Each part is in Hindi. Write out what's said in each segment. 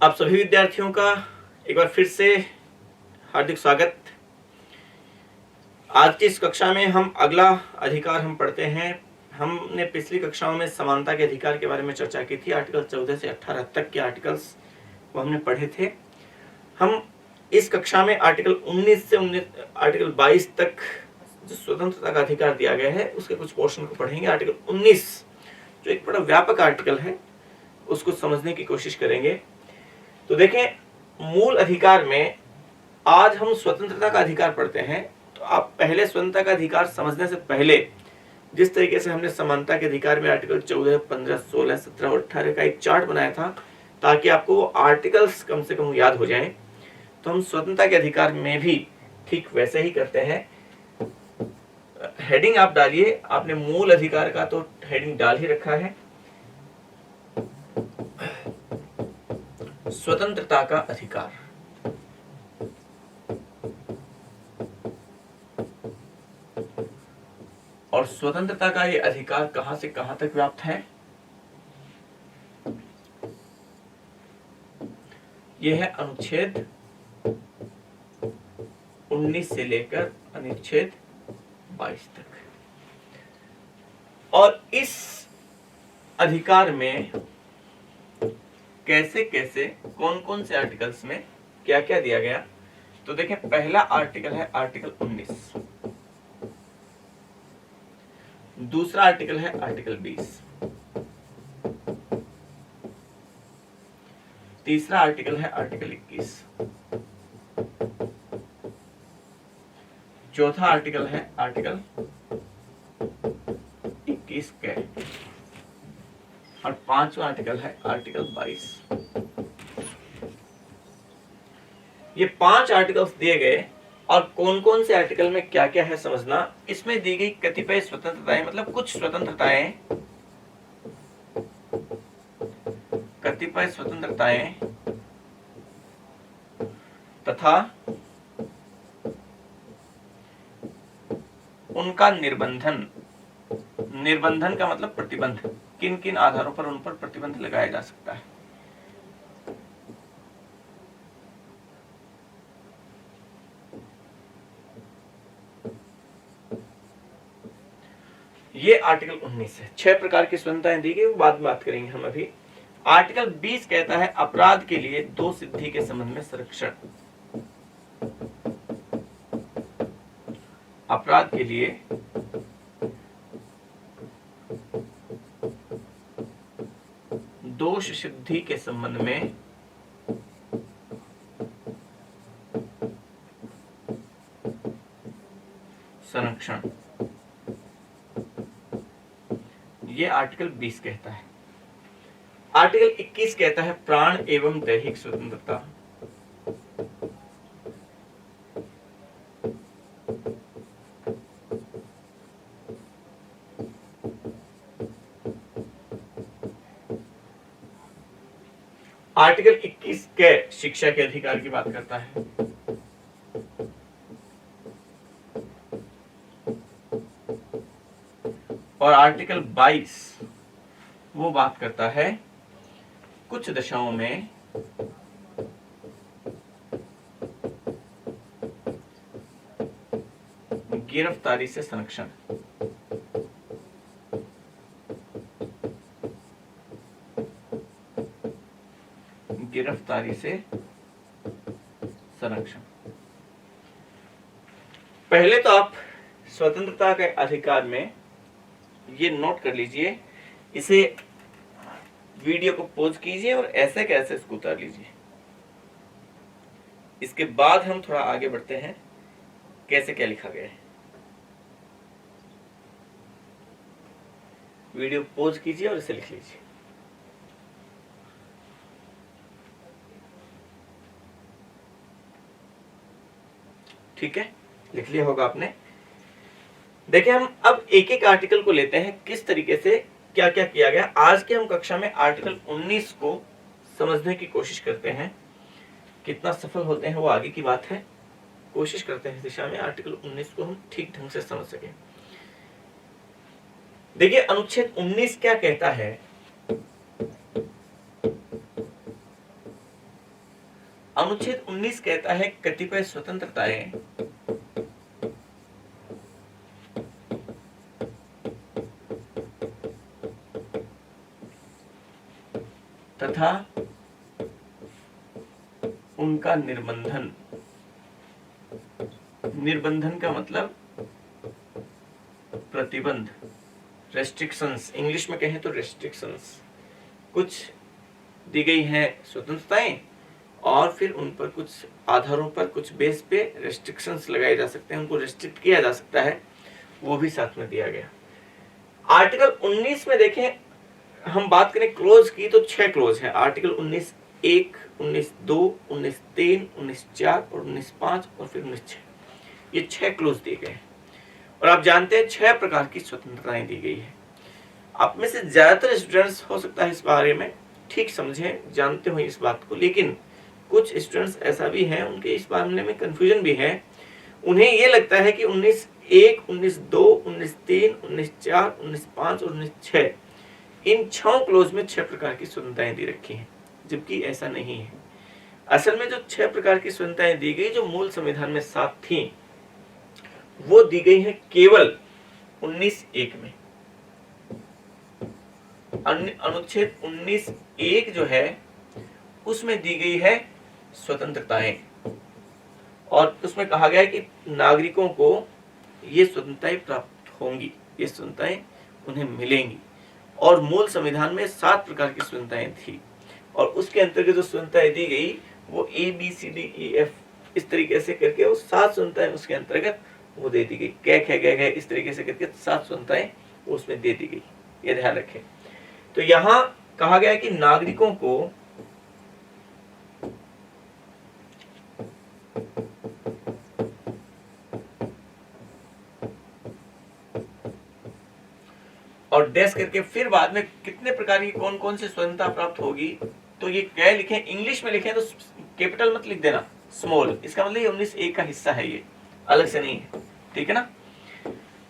आप सभी विद्यार्थियों का एक बार फिर से हार्दिक स्वागत। आज की इस कक्षा में हम अगला अधिकार हम पढ़ते हैं। हमने पिछली कक्षाओं में समानता के अधिकार के बारे में चर्चा की थी। आर्टिकल 14 से 18 तक के आर्टिकल्स को हमने पढ़े थे। हम इस कक्षा में आर्टिकल 19 से आर्टिकल 22 तक जो स्वतंत्रता का अधिकार दिया गया है उसके कुछ पोर्शन को पढ़ेंगे। आर्टिकल 19 जो एक बड़ा व्यापक आर्टिकल है उसको समझने की कोशिश करेंगे। तो देखें, मूल अधिकार में आज हम स्वतंत्रता का अधिकार पढ़ते हैं। तो आप पहले स्वतंत्रता का अधिकार समझने से पहले जिस तरीके से हमने समानता के अधिकार में आर्टिकल 14, 15, 16, 17 और 18 का एक चार्ट बनाया था ताकि आपको वो आर्टिकल्स कम से कम याद हो जाएं, तो हम स्वतंत्रता के अधिकार में भी ठीक वैसे ही करते हैं। हेडिंग आप डालिए, आपने मूल अधिकार का तो हेडिंग डाल ही रखा है, स्वतंत्रता का अधिकार। और स्वतंत्रता का ये अधिकार कहां से कहां तक व्याप्त है? यह है अनुच्छेद 19 से लेकर अनुच्छेद 22 तक। और इस अधिकार में कैसे कैसे कौन कौन से आर्टिकल्स में क्या क्या दिया गया, तो देखें, पहला आर्टिकल है आर्टिकल 19, दूसरा आर्टिकल है आर्टिकल 20, तीसरा आर्टिकल है आर्टिकल 21, चौथा आर्टिकल है आर्टिकल 21 के, और पांचवा आर्टिकल है आर्टिकल 22। ये 5 आर्टिकल्स दिए गए। और कौन कौन से आर्टिकल में क्या क्या है समझना। इसमें दी गई कतिपय स्वतंत्रताएं, मतलब कुछ स्वतंत्रताएं, कतिपय स्वतंत्रताएं तथा उनका निर्बंधन। निर्बंधन का मतलब प्रतिबंध, किन किन आधारों पर उन पर प्रतिबंध लगाया जा सकता है। ये आर्टिकल 19 है। 6 प्रकार की स्वतंत्रताएं दी गई, वो बाद में बात करेंगे हम अभी। आर्टिकल 20 कहता है अपराध के लिए 2 सिद्धि के संबंध में संरक्षण। अपराध के लिए दोष सिद्धि के संबंध में संरक्षण, ये आर्टिकल 20 कहता है। आर्टिकल 21 कहता है प्राण एवं दैहिक स्वतंत्रता। आर्टिकल 21 के शिक्षा के अधिकार की बात करता है। और आर्टिकल 22 वो बात करता है कुछ दशाओं में गिरफ्तारी से संरक्षण। गिरफ्तारी से संरक्षण। पहले तो आप स्वतंत्रता के अधिकार में ये नोट कर लीजिए, इसे वीडियो को पॉज कीजिए और ऐसे कैसे इसको उतार लीजिए। इसके बाद हम थोड़ा आगे बढ़ते हैं कैसे क्या लिखा गया है। वीडियो पॉज कीजिए और इसे लिख लीजिए। ठीक है, लिख लिया होगा आपने। देखिए, हम अब एक एक आर्टिकल को लेते हैं, किस तरीके से क्या क्या किया गया। आज के हम कक्षा में आर्टिकल 19 को समझने की कोशिश करते हैं। कितना सफल होते हैं वो आगे की बात है। कोशिश करते हैं इस दिशा में आर्टिकल 19 को हम ठीक ढंग से समझ सकें। देखिए, अनुच्छेद 19 क्या कहता है। अनुच्छेद 19 कहता है कतिपय स्वतंत्रताएं तथा उनका निर्बंधन, निर्बंधन का मतलब प्रतिबंध, रेस्ट्रिक्शंस, इंग्लिश में कहें तो रेस्ट्रिक्शंस, कुछ दी गई हैं स्वतंत्रताएं और फिर उन पर कुछ आधारों पर, कुछ बेस पे रेस्ट्रिक्शंस लगाए जा सकते हैं, उनको रेस्ट्रिक्ट किया जा सकता है, वो भी साथ में दिया गया। आर्टिकल 19 में देखें, हम बात करें क्लोज की तो 6 क्लोज हैं। आर्टिकल 19(1), 19(2), 19(3), 19(4) और 19(5) और फिर 19(6), ये 6 क्लोज दिए गए हैं। और आप जानते हैं 6 प्रकार की स्वतंत्रताएं दी गई है। आप में से ज्यादातर स्टूडेंट्स हो सकता है इस बारे में ठीक समझें, जानते हो इस बात को, लेकिन कुछ स्टूडेंट्स ऐसा भी हैं उनके इस मामले में कंफ्यूजन भी है। उन्हें ये लगता है कि 19(1), 19(2), 19(3), 19(4), 19(5) और 19(6) इन 6 क्लोज में 6 प्रकार की स्वतंत्रताएं दी रखी हैं, जबकि ऐसा नहीं है। असल में जो 6 प्रकार की स्वतंत्रताएं दी गई, जो मूल संविधान में 7 थी, वो दी गई है केवल 19(1) में। अनुच्छेद 19(1) जो है उसमें दी गई है स्वतंत्रताएं, और उसमें कहा गया है कि नागरिकों को ये स्वतंत्रताएं प्राप्त होंगी, ये स्वतंत्रताएं उन्हें मिलेंगी। और मूल संविधान में 7 प्रकार की स्वतंत्रताएं थी, और उसके अंतर्गत जो स्वतंत्रताएं दी गई वो ABCDEF इस तरीके से करके वो 7 स्वतंत्रताएं उसके अंतर्गत वो दे दी गई। कै इस तरीके से करके 7 स्वतंत्रताएं उसमें दे दी गई, ये ध्यान रखें। तो यहां कहा गया है कि नागरिकों को और डैश करके फिर बाद में कितने प्रकार की कौन कौन सी स्वतंत्रता प्राप्त होगी, तो ये क्या लिखें, इंग्लिश में लिखें तो कैपिटल मत लिख देना, स्मॉल, इसका मतलब ये 19(1) का हिस्सा है, ये अलग से नहीं है, ठीक है ना।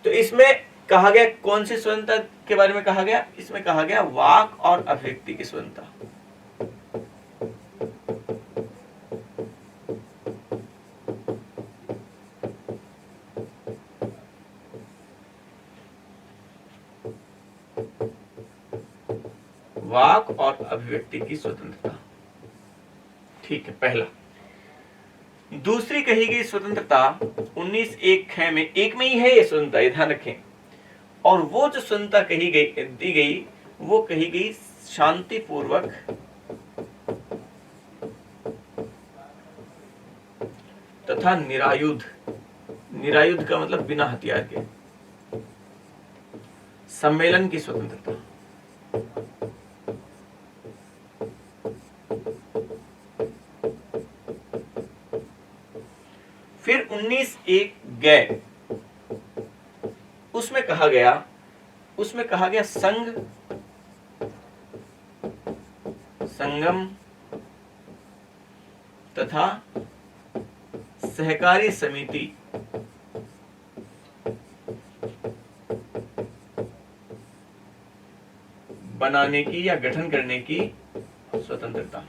तो इसमें कहा गया कौन सी स्वतंत्रता के बारे में कहा गया, इसमें कहा गया वाक और अभिव्यक्ति की स्वतंत्रता। वाक और अभिव्यक्ति की स्वतंत्रता, ठीक है, पहला। दूसरी कही गई स्वतंत्रता 19(1) में, एक में ही है ये स्वतंत्रता, ये ध्यान रखें। और वो जो स्वतंत्रता कही गई, दी गई, वो कही गई शांतिपूर्वक तथा निरायुध, निरायुध का मतलब बिना हथियार के, सम्मेलन की स्वतंत्रता। फिर 19(1) उसमें कहा गया संघ, संगम तथा सहकारी समिति बनाने की या गठन करने की स्वतंत्रता।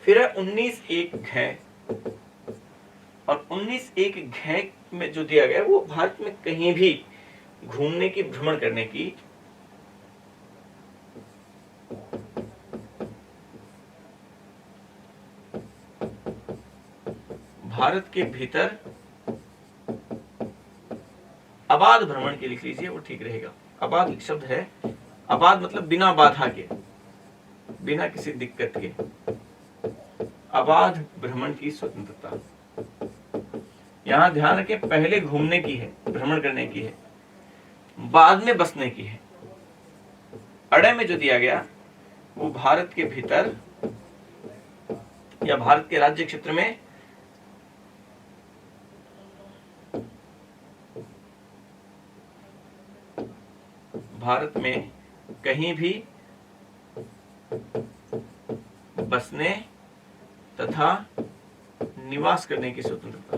फिर 19(1) और 19(1) में जो दिया गया वो भारत में कहीं भी घूमने की, भ्रमण करने की, भारत के भीतर अबाध भ्रमण के लिख लीजिए, वो ठीक रहेगा। अबाध शब्द है, अबाध मतलब बिना बाधा के, बिना किसी दिक्कत के, अबाध भ्रमण की स्वतंत्रता। यहां ध्यान रखें, पहले घूमने की है, भ्रमण करने की है, बाद में बसने की है। अड़े में जो दिया गया वो भारत के भीतर या भारत के राज्य क्षेत्र में भारत में कहीं भी बसने तथा निवास करने की स्वतंत्रता।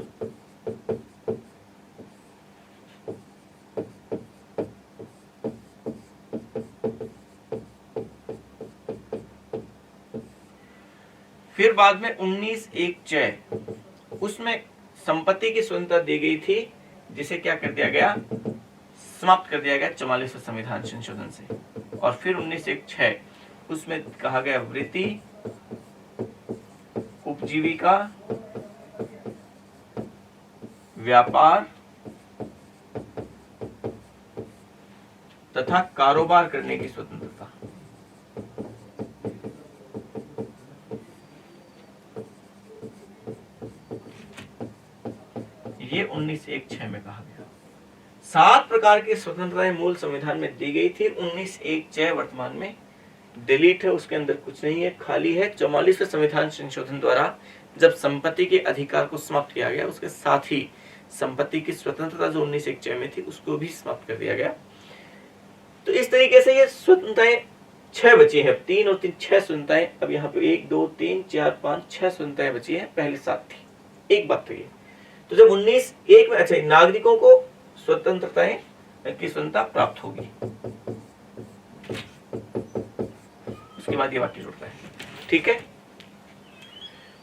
फिर बाद में 19(1)(च), उसमें संपत्ति की स्वतंत्रता दी गई थी, जिसे क्या कर दिया गया, समाप्त कर दिया गया 44वें संविधान संशोधन से। और फिर 19(1)(6), उसमें कहा गया वृत्ति, उपजीविका, व्यापार तथा कारोबार करने की स्वतंत्रता। ये 19(1)(6) में कहा गया। 7 प्रकार की स्वतंत्रताएं मूल संविधान में दी गई थी। 19(1)(च) वर्तमान में डिलीट है, उसके अंदर कुछ नहीं है, खाली है। 44वें संविधान संशोधन द्वारा जब संपत्ति के अधिकार को समाप्त किया गया, उसके साथ ही संपत्ति की स्वतंत्रता जो 19(1)(च) में थी, उसको भी समाप्त कर दिया गया। तो इस तरीके से ये स्वतंत्रताएं 6 बची है, 3 और 3 6 स्वतंत्रताएं। अब यहाँ पे 1 2 3 4 5 6 स्वतंत्रताएं बची है, पहले 7 थी। एक बात तो ये, तो जब 19(1) में, अच्छा, नागरिकों को स्वतंत्रताएं की स्वतंत्रता प्राप्त होगी, उसके बाद ये वाक्य जुड़ता है, ठीक है।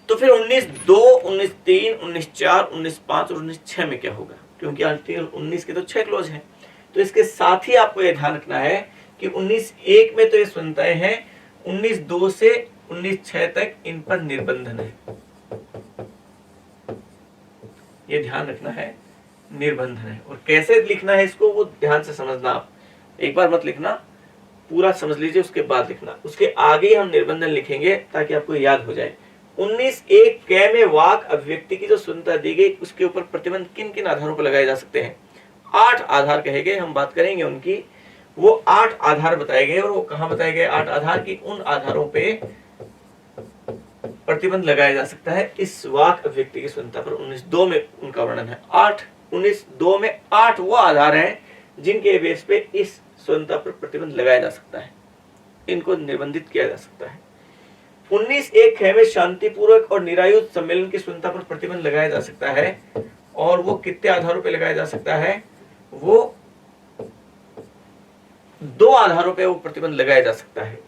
तो फिर 19(2), 19(3), 19(4), 19(5) और 19(6) में क्या होगा, क्योंकि आर्टिकल 19 के तो 6 क्लोज हैं। तो इसके साथ ही आपको यह ध्यान रखना है कि 19(1) में तो ये स्वतंत्रताएं हैं, 19(2) से 19(6) तक इन पर निर्बंधन है। ये ध्यान रखना है, निर्बंधन है। और कैसे लिखना है इसको, वो ध्यान से समझना। आप एक बार मत लिखना, पूरा समझ लीजिए, उसके बाद लिखना। उसके आगे हम निर्बंधन लिखेंगे ताकि आपको याद हो जाए। 19(1)(क) में वाक अभिव्यक्ति की जो स्वतंत्रता दी गई, उसके ऊपर प्रतिबंध किन किन आधारों पर लगाए जा सकते हैं। 8 आधार कहे गए, हम बात करेंगे उनकी। वो 8 आधार बताए गए, और वो कहां बताए गए 8 आधार की, उन आधारों पे प्रतिबंध लगाया जा सकता है इस वाक अभिव्यक्ति की स्वतंत्रता पर। 19(2) में उनका वर्णन है। 19(2) में 8 वो आधार हैं जिनके बेस पे इस स्वतंत्रता पर प्रतिबंध लगाया जा सकता है, इनको निर्बंधित किया जा सकता है। 19(1)(ख) में शांतिपूर्वक और निरायुध सम्मेलन की स्वतंत्रता पर प्रतिबंध लगाया जा सकता है, और वो कितने आधारों पर लगाया जा सकता है, वो 2 आधारों पे वो प्रतिबंध लगाया जा सकता है।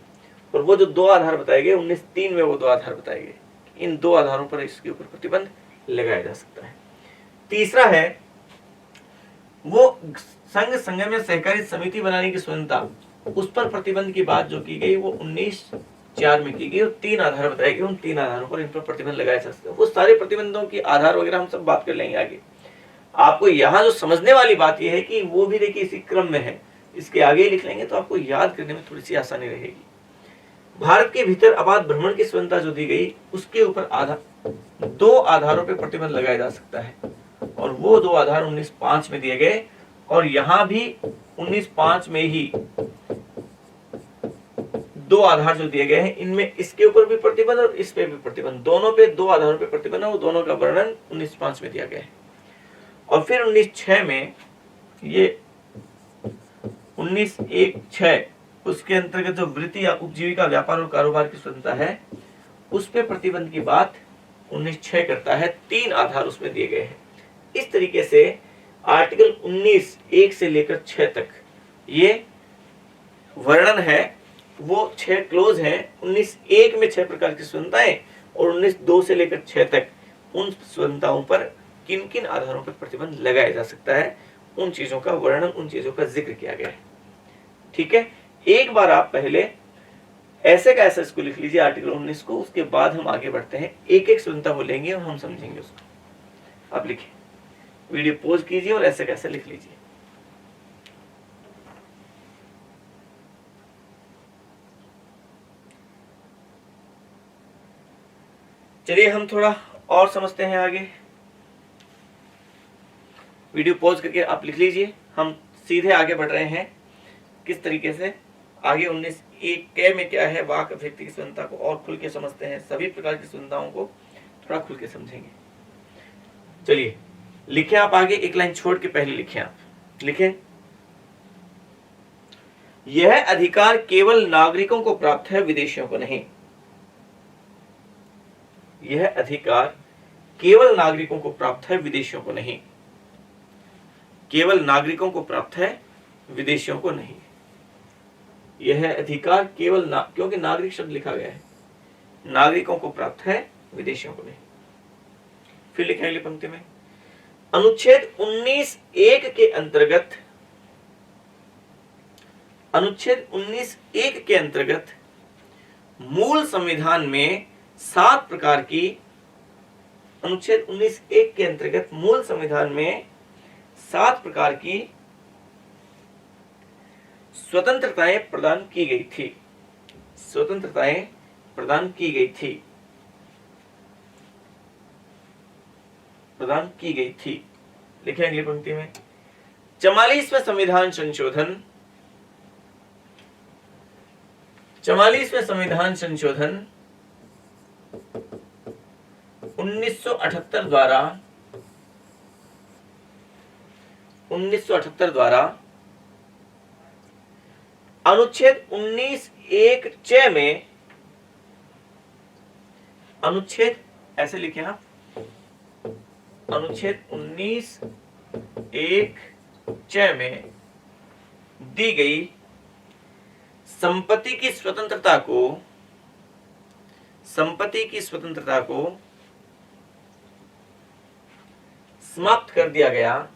और वो जो 2 आधार बताए गए 19(3) में, वो 2 आधार बताए गए, इन 2 आधारों पर इसके ऊपर प्रतिबंध लगाया जा सकता है। तीसरा है वो संघ संगम सहकारी समिति बनाने की स्वतंत्रता, उस पर प्रतिबंध की बात जो की गई वो 19(4) में की गई, और 3 आधार बताए गए, उन 3 आधारों पर इन पर प्रतिबंध लगाया जा सकता है। वो सारे प्रतिबंधों की आधार वगैरह हम सब बात कर लेंगे आगे। आपको यहाँ जो समझने वाली बात यह है कि वो भी देखिए इसी क्रम में है, इसके आगे लिख लेंगे तो आपको याद करने में थोड़ी सी आसानी रहेगी। भारत के भीतर अबाध भ्रमण की स्वतंत्रता जो दी गई, उसके ऊपर 2 आधारों पर प्रतिबंध लगाया जा सकता है, और वो 2 आधार 19(5) में दिए गए। और यहां भी 19(5) में ही 2 आधार जो दिए गए हैं, इनमें इसके ऊपर भी प्रतिबंध और इस पे भी प्रतिबंध, दोनों पे 2 आधारों पे प्रतिबंध है, वो दोनों का वर्णन 19(5) में दिया गया है। और फिर 19(6) में, ये 19(1)(6), उसके अंतर्गत जो वृत्ति या उपजीविका, व्यापार और कारोबार की स्वतंत्रता है, उस पे प्रतिबंध की बात 19(6) करता है। 3 आधार उसमें दिए गए हैं। इस तरीके से आर्टिकल 19(1) से लेकर 6 तक ये वर्णन है, वो 6 क्लोज हैं। 19(1) में 6 प्रकार की स्वतंत्रताएं, और 19(2) से लेकर 6 तक उन स्वतंत्रताओं पर किन किन आधारों पर प्रतिबंध लगाया जा सकता है, उन चीजों का वर्णन, उन चीजों का जिक्र किया गया है। ठीक है, एक बार आप पहले ऐसे का ऐसा इसको लिख लीजिए आर्टिकल 19 को, उसके बाद हम आगे बढ़ते हैं, एक एक स्वतंत्रता बोलेंगे और हम समझेंगे उसको। आप लिखिए, वीडियो पॉज कीजिए और ऐसे कैसे लिख लीजिए। चलिए हम थोड़ा और समझते हैं आगे। वीडियो पॉज करके आप लिख लीजिए, हम सीधे आगे बढ़ रहे हैं किस तरीके से। आगे 19(1) में क्या है, वाक अभिव्यक्ति की स्वतंत्रता को और खुल के समझते हैं, सभी प्रकार की स्वतंत्रताओं को थोड़ा खुल के समझेंगे। चलिए लिखें आप आगे, एक लाइन छोड़ के पहले लिखें आप, लिखें, यह अधिकार केवल नागरिकों को प्राप्त है, विदेशियों को नहीं। यह अधिकार केवल नागरिकों को प्राप्त है, विदेशियों को नहीं। केवल नागरिकों को प्राप्त है, विदेशियों को नहीं। यह अधिकार केवल क्योंकि नागरिक शब्द लिखा गया है, नागरिकों को प्राप्त है, विदेशियों को नहीं। फिर लिखें अगली पंक्ति में, अनुच्छेद 19(1) के अंतर्गत, अनुच्छेद 19(1) के अंतर्गत मूल संविधान में 7 प्रकार की, अनुच्छेद 19(1) के अंतर्गत मूल संविधान में 7 प्रकार की स्वतंत्रताएं प्रदान की गई थी, स्वतंत्रताएं प्रदान की गई थी, प्रदान की गई थी। लिखें अगली पंक्ति में, 44वें संविधान संशोधन, 44वें संविधान संशोधन 1978 द्वारा, 1978 द्वारा अनुच्छेद 19(1)(च) में, अनुच्छेद, ऐसे लिखें आप, अनुच्छेद 19(1)(च) में दी गई संपत्ति की स्वतंत्रता को, संपत्ति की स्वतंत्रता को समाप्त कर दिया गया,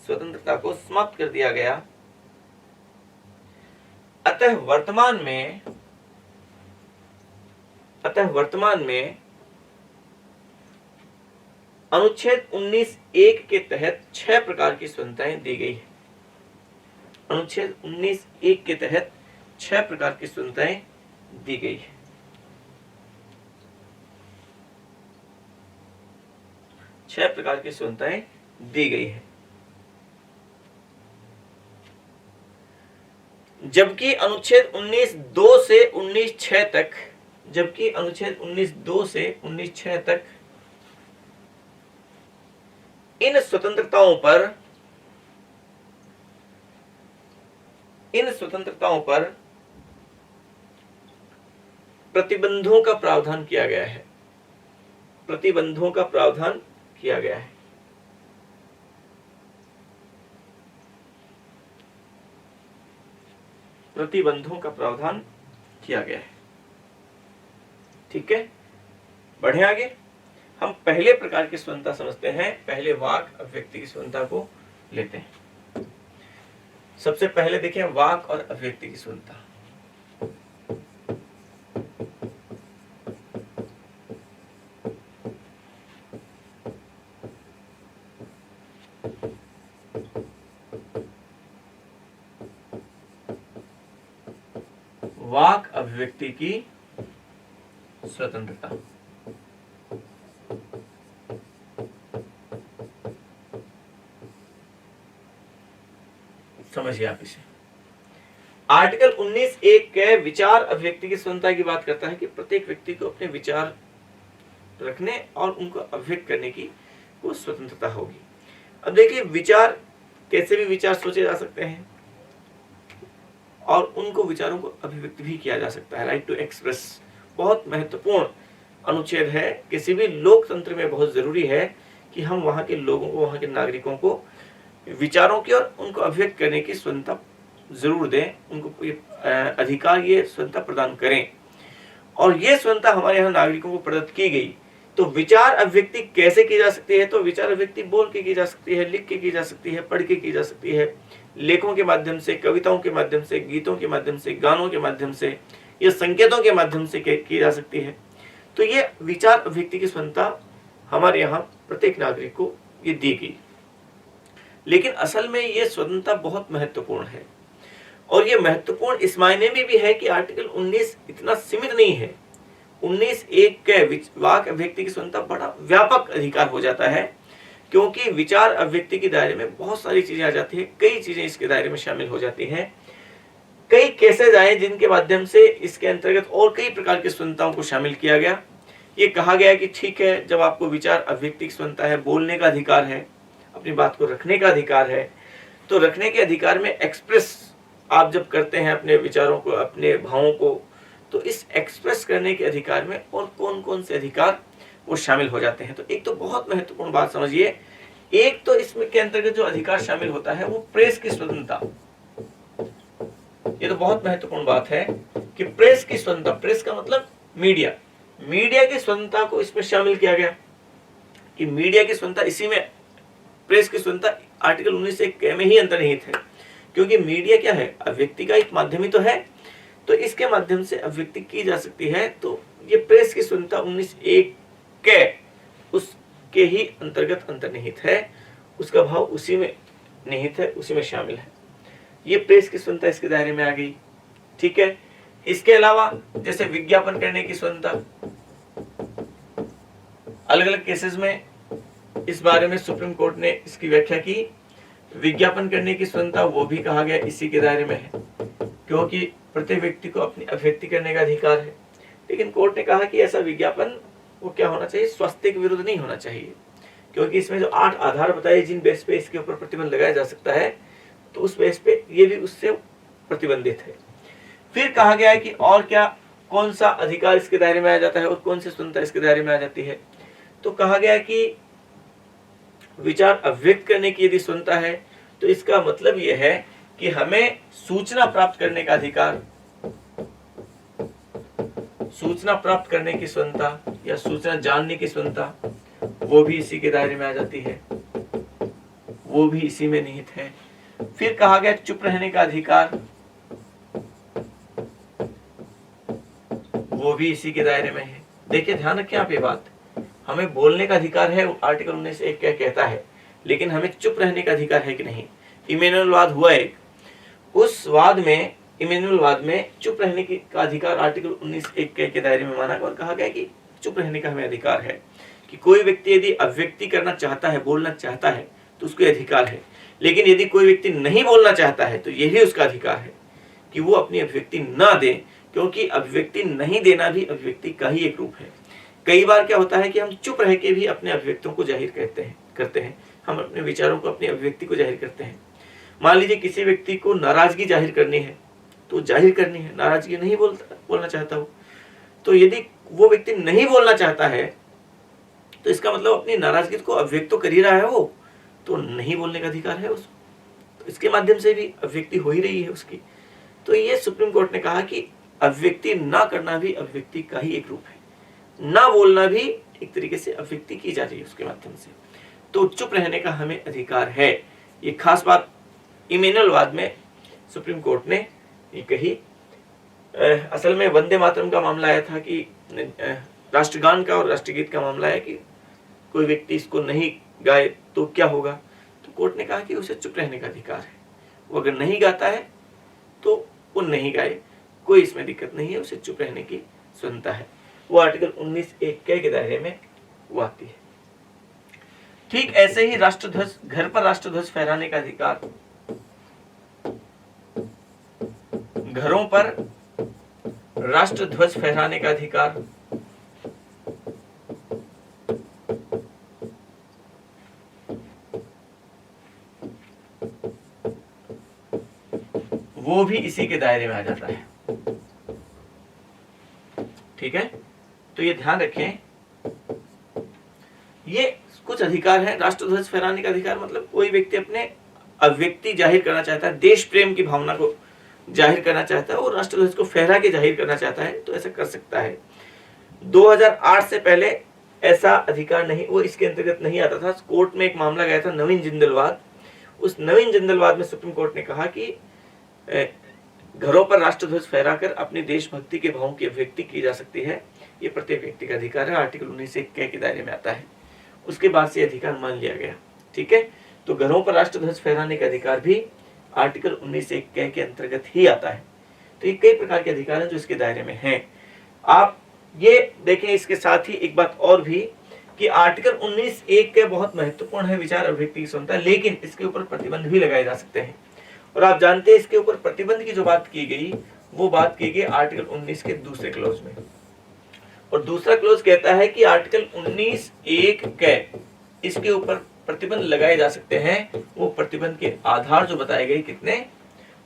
स्वतंत्रता को समाप्त कर दिया गया। अतः वर्तमान में, अतः वर्तमान में अनुच्छेद 19(1) के तहत 6 प्रकार की स्वतंत्रताएं दी गई है। अनुच्छेद 19(1) के तहत 6 प्रकार की स्वतंत्रताएं दी गई है। 6 प्रकार की स्वतंत्रताएं दी गई है। जबकि अनुच्छेद 19(2) से 19(6) तक, जबकि अनुच्छेद 19(2) से 19(6) तक इन स्वतंत्रताओं पर, इन स्वतंत्रताओं पर प्रतिबंधों का प्रावधान किया गया है, प्रतिबंधों का प्रावधान किया गया है। प्रतिबंधों का प्रावधान किया गया है। ठीक है, बढ़े आगे। हम पहले प्रकार की स्वतंत्रता समझते हैं, पहले वाक अभिव्यक्ति की स्वतंत्रता को लेते हैं। सबसे पहले देखें वाक और अभिव्यक्ति की स्वतंत्रता। वाक अभिव्यक्ति की स्वतंत्रता, समझिए आप इसे। आर्टिकल 19(1) के विचार अभिव्यक्ति की स्वतंत्रता की बात करता है कि प्रत्येक व्यक्ति को अपने विचार रखने और उनको अभिव्यक्त करने की वो स्वतंत्रता होगी। अब देखिए, विचार, कैसे भी विचार सोचे जा सकते हैं और उनको विचारों को अभिव्यक्त भी किया जा सकता है। राइट टू एक्सप्रेस बहुत महत्वपूर्ण अनुच्छेद है, किसी भी लोकतंत्र में बहुत जरूरी है कि हम वहां के लोगों को, वहां के नागरिकों को विचारों की और उनको अभिव्यक्त करने की स्वतंत्रता जरूर दें, उनको ये अधिकार, ये स्वतंत्रता प्रदान करें। और ये स्वतंत्रता हमारे यहाँ नागरिकों को प्रदत्त की गई। तो विचार अभिव्यक्ति कैसे की जा सकती है? तो विचार अभिव्यक्ति बोल के की जा सकती है, लिख के की जा सकती है, पढ़ के की जा सकती है, लेखों के माध्यम से, कविताओं के माध्यम से, गीतों के माध्यम से, गानों के माध्यम से, या संकेतों के माध्यम से की जा सकती है। तो ये विचार अभिव्यक्ति की स्वतंत्रता हमारे यहाँ प्रत्येक नागरिक को ये दी गई। लेकिन असल में ये स्वतंत्रता बहुत महत्वपूर्ण है, और ये महत्वपूर्ण इस मायने में भी है कि आर्टिकल 19 इतना सीमित नहीं है। 19(1) के वाक अभिव्यक्ति की स्वतंत्रता बड़ा व्यापक अधिकार हो जाता है, क्योंकि विचार अभिव्यक्ति के दायरे में बहुत सारी चीजें आ जाती है, कई चीजें इसके दायरे में शामिल हो जाती हैं। कई केसेज आए जिनके माध्यम से इसके अंतर्गत और कई प्रकार की स्वतंत्रताओं को शामिल किया गया। ये कहा गया कि ठीक है, जब आपको विचार अभिव्यक्ति की स्वतंत्रता है, बोलने का अधिकार है, अपनी बात को रखने का अधिकार है, तो रखने के अधिकार में एक्सप्रेस आप जब करते हैं अपने विचारों को, अपने भावों को, तो इस एक्सप्रेस करने के अधिकार में और कौन कौन से अधिकार वो शामिल हो जाते हैं। तो एक तो बहुत महत्वपूर्ण बात समझिए, एक तो इसमें के अंतर्गत जो अधिकार शामिल होता है वो प्रेस की स्वतंत्रता, ये तो बहुत महत्वपूर्ण बात है कि प्रेस की स्वतंत्रता, प्रेस का मतलब मीडिया, मीडिया की स्वतंत्रता को इसमें शामिल किया गया कि मीडिया की स्वतंत्रता, इसी में प्रेस की स्वतंत्रता आर्टिकल 19(1) में ही अंतर्निहित है, क्योंकि मीडिया क्या है, अभिव्यक्ति का एक माध्यम ही तो है, तो इसके माध्यम से अभिव्यक्ति की जा सकती है। तो ये प्रेस की स्वतंत्रता 19(1) उसके ही अंतर्गत अंतर्निहित है, उसका भाव उसी में निहित है, उसी में शामिल है। ये प्रेस की स्वतंत्रता इसके दायरे में आ गई। ठीक है, इसके अलावा जैसे विज्ञापन करने की स्वतंत्रता, अलग अलग केसेस में इस बारे में सुप्रीम कोर्ट ने इसकी व्याख्या की। विज्ञापन करने की स्वतंत्रता वो भी कहा गया इसी के दायरे में है, क्योंकि प्रत्येक व्यक्ति को अपनी अभिव्यक्ति करने का अधिकार है। लेकिन कोर्ट ने कहा कि ऐसा विज्ञापन वो क्या होना चाहिए, स्वास्थ्य के विरुद्ध नहीं होना चाहिए, क्योंकि इसमें जो 8 आधार बताए जिन बेस पे इसके ऊपर प्रतिबंध लगाया जा सकता है, तो उस बेस पे ये भी उससे प्रतिबंधित है। फिर कहा गया है कि और क्या, कौन सा अधिकार इसके दायरे में आ जाता है और कौन सी स्वतंत्रता इसके दायरे में आ जाती है। तो कहा गया कि विचार अभिव्यक्त करने की यदि स्वतंत्रता है, तो इसका मतलब यह है कि हमें सूचना प्राप्त करने का अधिकार, सूचना प्राप्त करने की स्वतंत्रता या सूचना जानने की स्वतंत्रता, वो भी इसी के दायरे में आ जाती है, वो भी इसी में निहित है। फिर कहा गया चुप रहने का अधिकार, वो भी इसी के दायरे में है। देखिए ध्यान रखें आप ये बात, हमें बोलने का अधिकार है, आर्टिकल 19(1) क्या कहता है, लेकिन हमें चुप रहने का अधिकार है कि नहीं। इमैनुअल वाद हुआ एक, उस वाद में, इमैनुअल वाद में चुप रहने का अधिकार आर्टिकल 19(1) के दायरे में माना और कहा गया कि चुप रहने का हमें अधिकार है, कि कोई व्यक्ति यदि अभिव्यक्ति करना चाहता है, बोलना चाहता है, तो उसको अधिकार है। लेकिन यदि कोई व्यक्ति नहीं बोलना चाहता है, तो यही उसका अधिकार है कि वो अपनी अभिव्यक्ति ना दे, क्योंकि अभिव्यक्ति नहीं देना भी अभिव्यक्ति का ही एक रूप है। कई बार क्या होता है कि हम चुप रह के भी अपने अभिव्यक्तियों को जाहिर करते हैं, हम अपने विचारों को, अपनी अभिव्यक्ति को जाहिर करते हैं। मान लीजिए किसी व्यक्ति को नाराजगी जाहिर करनी है, तो जाहिर करनी है, नाराजगी नहीं बोलना चाहता हो, तो यदि वो व्यक्ति नहीं बोलना चाहता है, तो इसका मतलब अपनी नाराजगी को अभिव्यक्त तो कर ही रहा है, वो तो नहीं बोलने का अधिकार है उसको, तो इसके माध्यम से भी अभिव्यक्ति हो ही रही है उसकी। तो ये सुप्रीम कोर्ट ने कहा कि अभिव्यक्ति ना करना भी अभिव्यक्ति का ही एक रूप है, ना बोलना भी एक तरीके से अभिव्यक्ति की जा रही है उसके माध्यम से। तो चुप रहने का हमें अधिकार है, ये खास बात इमैनुअल वाद में सुप्रीम कोर्ट ने ये कही। असल में वंदे मातरम का मामला आया था कि राष्ट्रगान का और राष्ट्रगीत का मामला है कि कोई व्यक्ति इसको नहीं गाए तो क्या होगा, तो कोर्ट ने कहा कि उसे चुप रहने का अधिकार है, वो अगर नहीं गाता है तो वो नहीं गाए, कोई इसमें दिक्कत नहीं है, उसे चुप रहने की स्वतंत्रता है, वो आर्टिकल 19(1) के दायरे में वो आती है। ठीक ऐसे ही राष्ट्रध्वज, घर पर राष्ट्रध्वज फहराने का अधिकार, घरों पर राष्ट्रध्वज फहराने का अधिकार, वो भी इसी के दायरे में आ जाता है। ठीक है, तो ये ध्यान रखें, ये कुछ अधिकार है। राष्ट्रध्वज फहराने का अधिकार मतलब कोई व्यक्ति अपने अभिव्यक्ति जाहिर करना चाहता है, देश प्रेम की भावना को जाहिर करना चाहता है और राष्ट्रध्वज को फहरा के जाहिर करना चाहता है, तो ऐसा कर सकता है। 2008 से पहले ऐसा अधिकार नहीं, वो इसके अंतर्गत नहीं आता था। कोर्ट में एक मामला गया था नवीन जिंदलवाद, उस नवीन जिंदलवाद में सुप्रीम कोर्ट ने कहा कि घरों पर राष्ट्रध्वज फहराकर अपनी देशभक्ति के भावों की अभिव्यक्ति की जा सकती है, ये प्रत्येक व्यक्ति का अधिकार है, आर्टिकल 19(1) के दायरे में आता है। उसके बाद से अधिकार मान लिया गया। ठीक है, तो घरों पर राष्ट्रध्वज फहराने का अधिकार भी आर्टिकल 19(1) के अंतर्गत ही आता है। तो ये कई प्रकार के अधिकार हैं जो इसके दायरे में हैं। आप ये देखें, इसके साथ ही एक बात और भी कि आर्टिकल 19(1) के बहुत महत्वपूर्ण है विचार अभिव्यक्ति की स्वतंत्रता, लेकिन इसके ऊपर प्रतिबंध भी लगाए जा सकते हैं। और आप जानते हैं इसके ऊपर प्रतिबंध की जो बात की गई, वो बात की गई आर्टिकल 19 के दूसरे क्लोज में, और दूसरा क्लोज कहता है कि आर्टिकल 19(1) के इसके ऊपर प्रतिबंध लगाए जा सकते हैं। वो प्रतिबंध के आधार जो बताए गए कितने,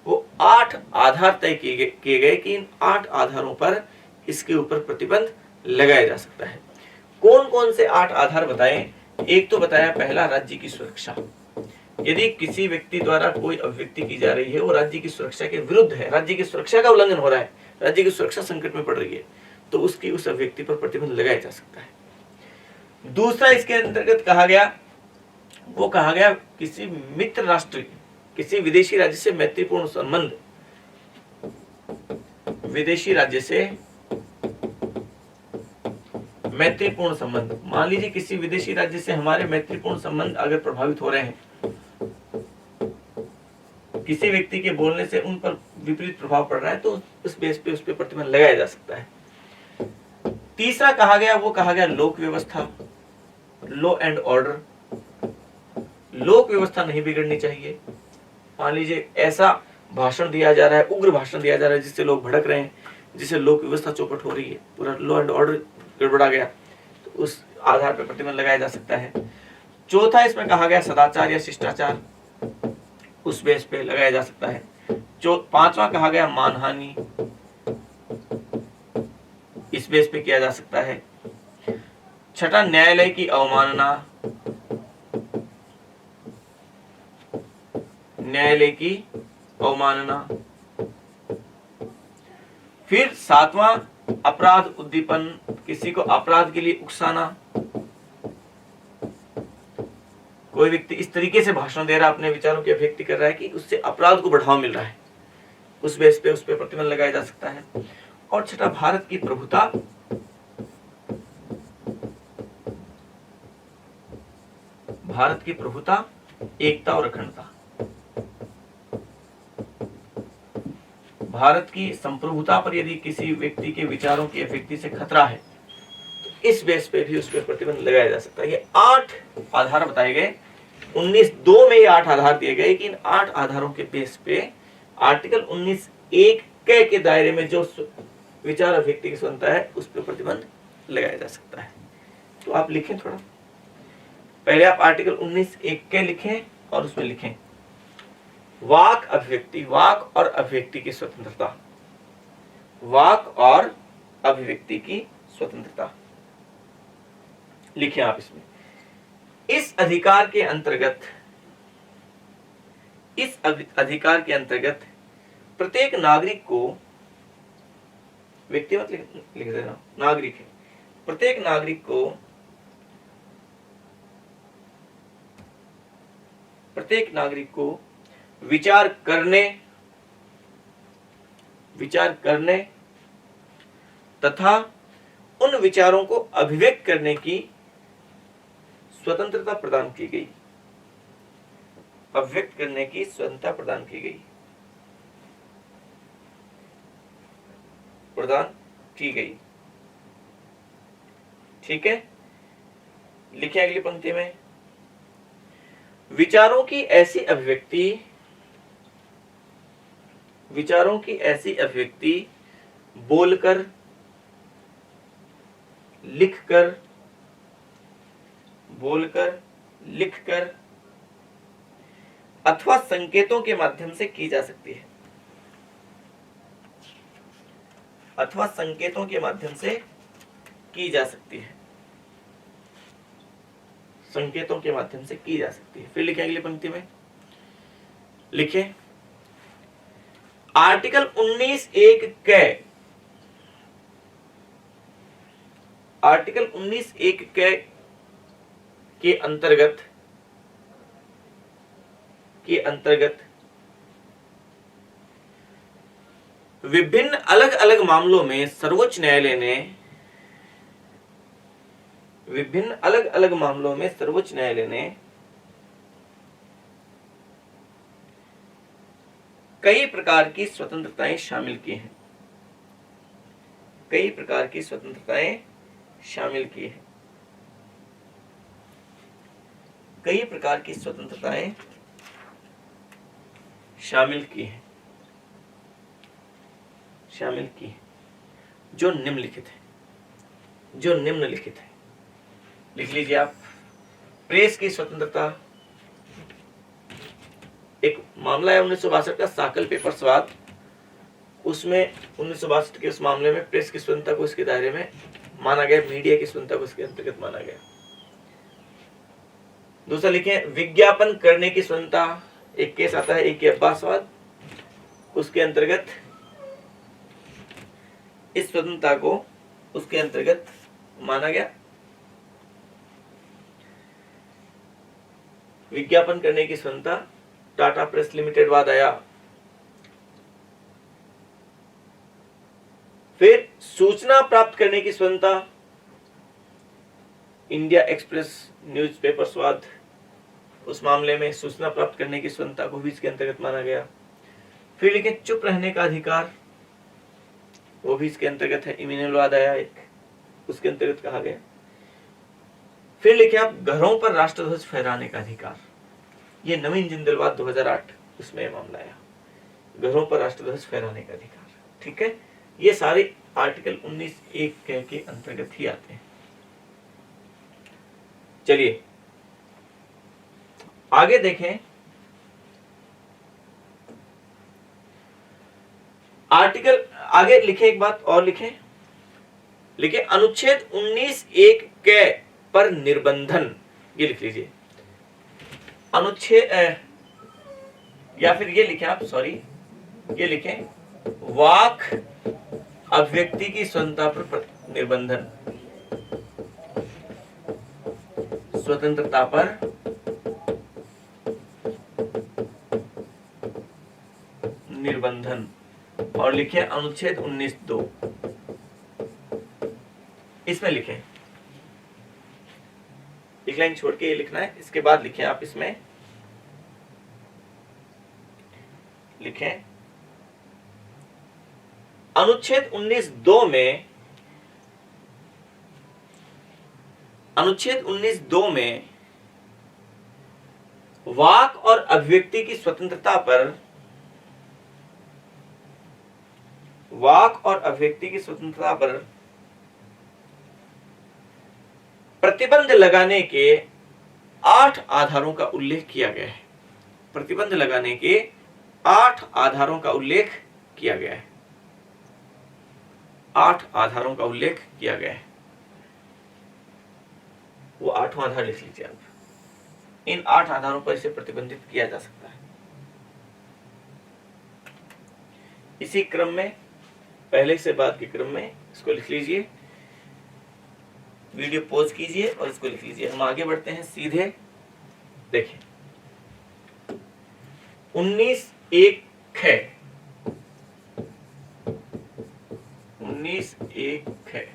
वो 8 आधार तय किए गए कि इन 8 आधारों पर इसके ऊपर प्रतिबंध लगाया जा सकता है। कौन कौन से 8 आधार बताए? एक तो बताया पहला, राज्य की सुरक्षा। यदि किसी व्यक्ति द्वारा कोई अभिव्यक्ति की जा रही है वो राज्य की सुरक्षा के विरुद्ध है, राज्य की सुरक्षा का उल्लंघन हो रहा है, राज्य की सुरक्षा संकट में पड़ रही है, तो उसकी उस अभिव्यक्ति पर प्रतिबंध लगाया जा सकता है। दूसरा इसके अंतर्गत कहा गया, वो कहा गया किसी मित्र राष्ट्र, किसी विदेशी राज्य से मैत्रीपूर्ण संबंध, विदेशी राज्य से मैत्रीपूर्ण संबंध। मान लीजिए किसी विदेशी राज्य से हमारे मैत्रीपूर्ण संबंध अगर प्रभावित हो रहे हैं, किसी व्यक्ति के बोलने से उन पर विपरीत प्रभाव पड़ रहा है, तो उस बेस पे उस पर प्रतिबंध लगाया जा सकता है। तीसरा कहा गया, वो कहा गया लोक व्यवस्था, लॉ एंड ऑर्डर। लोक व्यवस्था नहीं बिगड़नी चाहिए। मान लीजिए ऐसा भाषण दिया जा रहा है, उग्र भाषण दिया जा रहा है जिससे लोग भड़क रहे हैं, जिससे लोक व्यवस्था चौपट हो रही है, पूरा लॉ एंड ऑर्डर गड़बड़ा गया, तो उस आधार पर प्रतिबंध लगाया जा सकता है। चौथा इसमें कहा गया सदाचार या शिष्टाचार, उस बेस पे लगाया जा सकता है। पांचवा कहा गया मानहानि, इस बेस पे किया जा सकता है। छठा न्यायालय की अवमानना, न्यायालय की अवमानना। फिर सातवां अपराध उद्दीपन, किसी को अपराध के लिए उकसाना। कोई व्यक्ति इस तरीके से भाषण दे रहा है, अपने विचारों की अभिव्यक्ति कर रहा है कि उससे अपराध को बढ़ावा मिल रहा है, उस बेस पे उस पर प्रतिबंध लगाया जा सकता है। और छठा भारत की प्रभुता, भारत की प्रभुता, एकता और अखंडता, भारत की संप्रभुता पर यदि किसी व्यक्ति के विचारों की अभिव्यक्ति से खतरा है, तो इस बेस पे भी उस पर प्रतिबंध लगाया जा सकता है। ये 8 आधार बताए गए। 19(2) में ये 8 आधार दिए गए कि इन 8 आधारों के बेस पे आर्टिकल 19(1) के दायरे में जो विचार अभिव्यक्ति की स्वतंत्रता है उस पर प्रतिबंध लगाया जा सकता है। तो आप लिखें थोड़ा, पहले आप आर्टिकल 19(1) लिखें और उसमें लिखें वाक अभिव्यक्ति, वाक और अभिव्यक्ति की स्वतंत्रता, वाक और अभिव्यक्ति की स्वतंत्रता लिखें आप इसमें। इस अधिकार के अंतर्गत, इस अधिकार के अंतर्गत प्रत्येक नागरिक को, व्यक्ति मत लिख देना, नागरिक है, प्रत्येक नागरिक को, प्रत्येक नागरिक को विचार करने तथा उन विचारों को अभिव्यक्त करने की स्वतंत्रता प्रदान की गई, अभिव्यक्त करने की स्वतंत्रता प्रदान की गई, प्रदान की गई। ठीक है, लिखे अगली पंक्ति में, विचारों की ऐसी अभिव्यक्ति, विचारों की ऐसी अभिव्यक्ति बोलकर, लिखकर, बोलकर, लिखकर अथवा संकेतों के माध्यम से की जा सकती है, अथवा संकेतों के माध्यम से की जा सकती है, संकेतों के माध्यम से की जा सकती है। फिर लिखें अगली पंक्ति में, लिखें आर्टिकल 19(1) आर्टिकल 19(1) के अंतर्गत विभिन्न अलग अलग मामलों में सर्वोच्च न्यायालय ने, विभिन्न अलग अलग मामलों में सर्वोच्च न्यायालय ने कई प्रकार की स्वतंत्रताएं शामिल की हैं, कई प्रकार की स्वतंत्रताएं शामिल की हैं, कई प्रकार की स्वतंत्रताएं शामिल की हैं, शामिल की हैं, जो निम्नलिखित है, जो निम्नलिखित है। लिख लीजिए आप, प्रेस की स्वतंत्रता, एक मामला है 1962 का साकल पेपर स्वाद, उसमें 1962 के उस मामले में प्रेस की स्वतंत्रता को इसके दायरे में माना गया, मीडिया की स्वतंत्रता को इसके अंतर्गत माना गया। दूसरा लिखें विज्ञापन करने की स्वतंत्रता। एक केस आता है एक अब्बासवाद, उसके अंतर्गत इस स्वतंत्रता को उसके अंतर्गत माना गया। विज्ञापन करने की स्वतंत्रता, टाटा प्रेस लिमिटेड वाद आया। फिर सूचना प्राप्त करने की स्वतंत्रता, इंडिया एक्सप्रेस न्यूज़पेपर स्वाद, उस मामले में सूचना प्राप्त करने की स्वतंत्रता को भी इसके अंतर्गत माना गया। फिर लिखे चुप रहने का अधिकार, वो भी इसके अंतर्गत है, इम्यूनल वाद आया एक, उसके अंतर्गत कहा गया। फिर लिखे आप घरों पर राष्ट्रध्वज फहराने का अधिकार, ये नवीन जिंदलवाद 2008 उसमें मामला आया, घरों पर राष्ट्रध्वज फहराने का अधिकार। ठीक है, ये सारे आर्टिकल 19(1) के अंतर्गत ही आते हैं। चलिए आगे देखें, आर्टिकल आगे लिखे, एक बात और लिखें, लिखे अनुच्छेद 19(1) के पर निर्बंधन, ये लिख लीजिए अनुच्छेद, या फिर ये लिखें आप, सॉरी ये लिखें वाक अभिव्यक्ति की स्वतंत्रता पर निर्बंधन, स्वतंत्रता पर निर्बंधन, और लिखे अनुच्छेद 19(2), इसमें लिखें, एक लाइन छोड़ के ये लिखना है, इसके बाद लिखें आप इसमें लिखें अनुच्छेद 19(2) में, अनुच्छेद 19(2) में वाक और अभिव्यक्ति की स्वतंत्रता पर, वाक और अभिव्यक्ति की स्वतंत्रता पर प्रतिबंध लगाने के 8 आधारों का उल्लेख किया गया है। प्रतिबंध लगाने के 8 आधारों का उल्लेख किया गया है, 8 आधारों का उल्लेख किया गया है। वो 8वां आधार लिख लीजिए आप, इन 8 आधारों पर इसे प्रतिबंधित किया जा सकता है। इसी क्रम में, पहले से बाद के क्रम में इसको लिख लीजिए, वीडियो पॉज कीजिए और इसको लिख लीजिए। हम आगे बढ़ते हैं सीधे, देखिए 19(1) है, 19(1) है,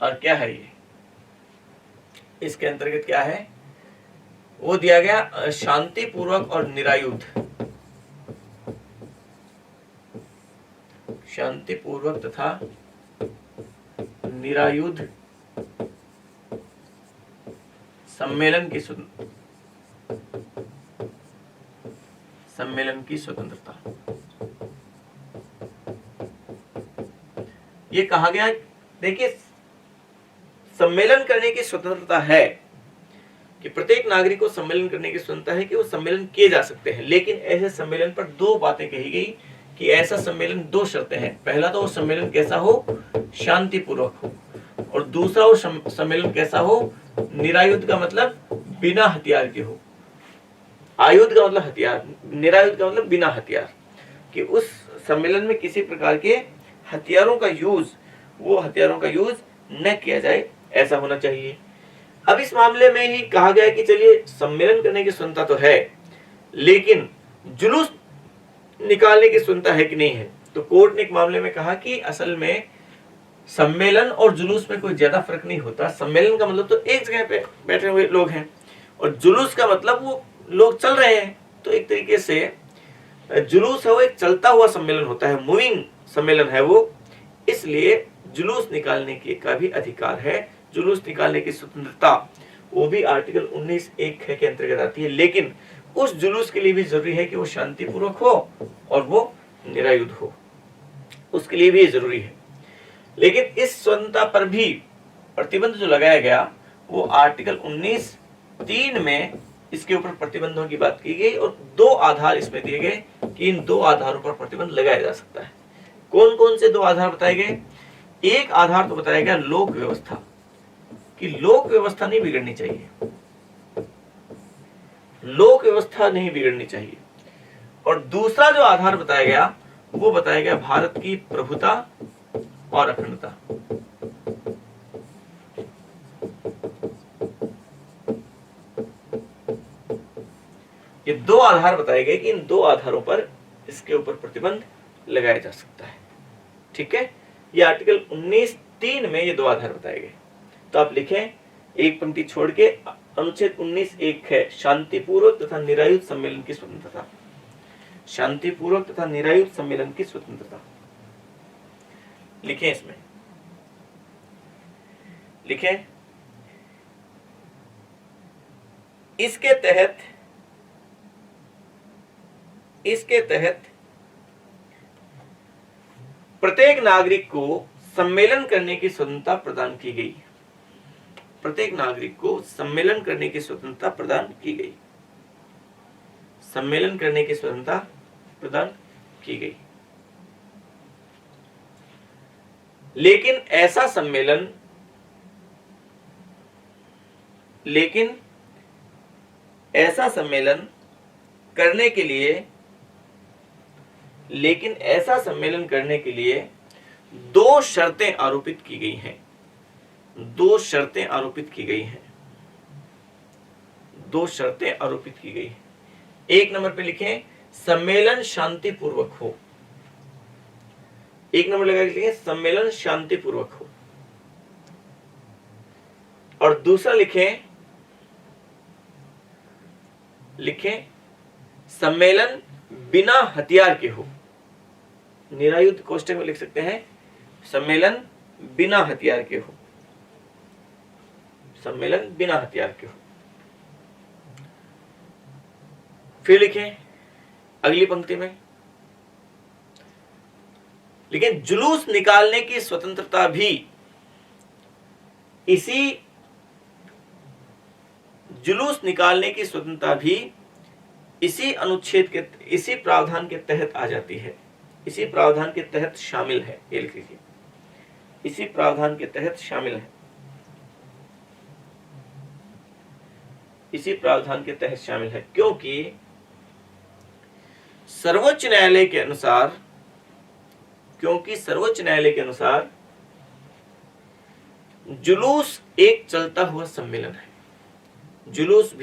और क्या है ये, इसके अंतर्गत क्या है, वो दिया गया शांतिपूर्वक और निरायुध, शांतिपूर्वक तथा निरायुध सम्मेलन की स्वतंत्रता, ये कहा गया। देखिए सम्मेलन करने की स्वतंत्रता है कि प्रत्येक नागरिक को सम्मेलन करने की स्वतंत्रता है कि वो सम्मेलन किए जा सकते हैं, लेकिन ऐसे सम्मेलन पर 2 बातें कही गई कि ऐसा सम्मेलन 2 शर्तें हैं। पहला तो वो सम्मेलन कैसा हो, शांतिपूर्वक हो, और दूसरा वो सम्मेलन कैसा हो, निरायुध का मतलब बिना हथियार के हो, आयुध का मतलब हथियार, निरायुध का मतलब बिना हथियार, कि उस सम्मेलन में किसी प्रकार के हथियारों का यूज, वो हथियारों का यूज न किया जाए, ऐसा होना चाहिए। अब इस मामले में ही कहा गया कि चलिए सम्मेलन करने की स्वतंत्रता तो है, लेकिन जुलूस निकालने की स्वतंत्रता है कि नहीं है। तो कोर्ट ने एक मामले में कहा कि असल में सम्मेलन और जुलूस में कोई ज्यादा फर्क नहीं होता। सम्मेलन का मतलब तो एक जगह पे बैठे हुए लोग हैं, और जुलूस का मतलब वो लोग चल रहे हैं। तो एक तरीके से जुलूस है वो एक चलता हुआ सम्मेलन होता है, मूविंग सम्मेलन है वो, इसलिए जुलूस निकालने के का भी अधिकार है। जुलूस निकालने की स्वतंत्रता वो भी आर्टिकल 19(1) के अंतर्गत आती है, लेकिन उस जुलूस के लिए भी जरूरी है कि वो शांतिपूर्वक हो और वो निरायुध हो, उसके लिए भी जरूरी है। लेकिन इस स्वतंत्रता पर भी प्रतिबंध जो लगाया गया वो आर्टिकल 19(3) में इसके ऊपर प्रतिबंधों की बात की गई, और 2 आधार इसमें दिए गए कि इन 2 आधारों पर प्रतिबंध लगाया जा सकता है। कौन कौन से 2 आधार बताए गए? एक आधार तो बताया गया लोक व्यवस्था, कि लोक व्यवस्था नहीं बिगड़नी चाहिए, लोक व्यवस्था नहीं बिगड़नी चाहिए। और दूसरा जो आधार बताया गया वो बताया गया भारत की प्रभुता और अखंडता। ये दो आधार बताए गए कि इन दो आधारों पर इसके ऊपर प्रतिबंध लगाया जा सकता है। ठीक है, ये आर्टिकल 19(3) में ये दो आधार बताए गए। तो आप लिखें एक पंक्ति छोड़ के, अनुच्छेद 19(1) है शांतिपूर्वक तथा निरायुध सम्मेलन की स्वतंत्रता। शांतिपूर्वक तथा निरायुध सम्मेलन की स्वतंत्रता लिखें। इसमें लिखें इसके तहत प्रत्येक नागरिक को सम्मेलन करने की स्वतंत्रता प्रदान की गई। प्रत्येक नागरिक को सम्मेलन करने की स्वतंत्रता प्रदान की गई। सम्मेलन करने की स्वतंत्रता प्रदान की गई। लेकिन ऐसा सम्मेलन करने के लिए दो शर्तें आरोपित की गई हैं। दो शर्तें आरोपित की गई हैं। एक नंबर पे लिखें सम्मेलन शांतिपूर्वक हो। एक नंबर लगा के लिखें सम्मेलन शांतिपूर्वक हो। और दूसरा लिखें सम्मेलन बिना हथियार के हो। निरायुध कोष्टक में लिख सकते हैं सम्मेलन बिना हथियार के हो। सम्मेलन बिना हथियार के हो। फिर लिखें अगली पंक्ति में, लेकिन जुलूस निकालने की स्वतंत्रता भी इसी अनुच्छेद के इसी प्रावधान के तहत आ जाती है। इसी प्रावधान के तहत शामिल है। ये लिख लीजिए, इसी प्रावधान के तहत शामिल है। इसी प्रावधान के तहत शामिल है क्योंकि सर्वोच्च न्यायालय के अनुसार जुलूस एक चलता हुआ सम्मेलन है। जुलूस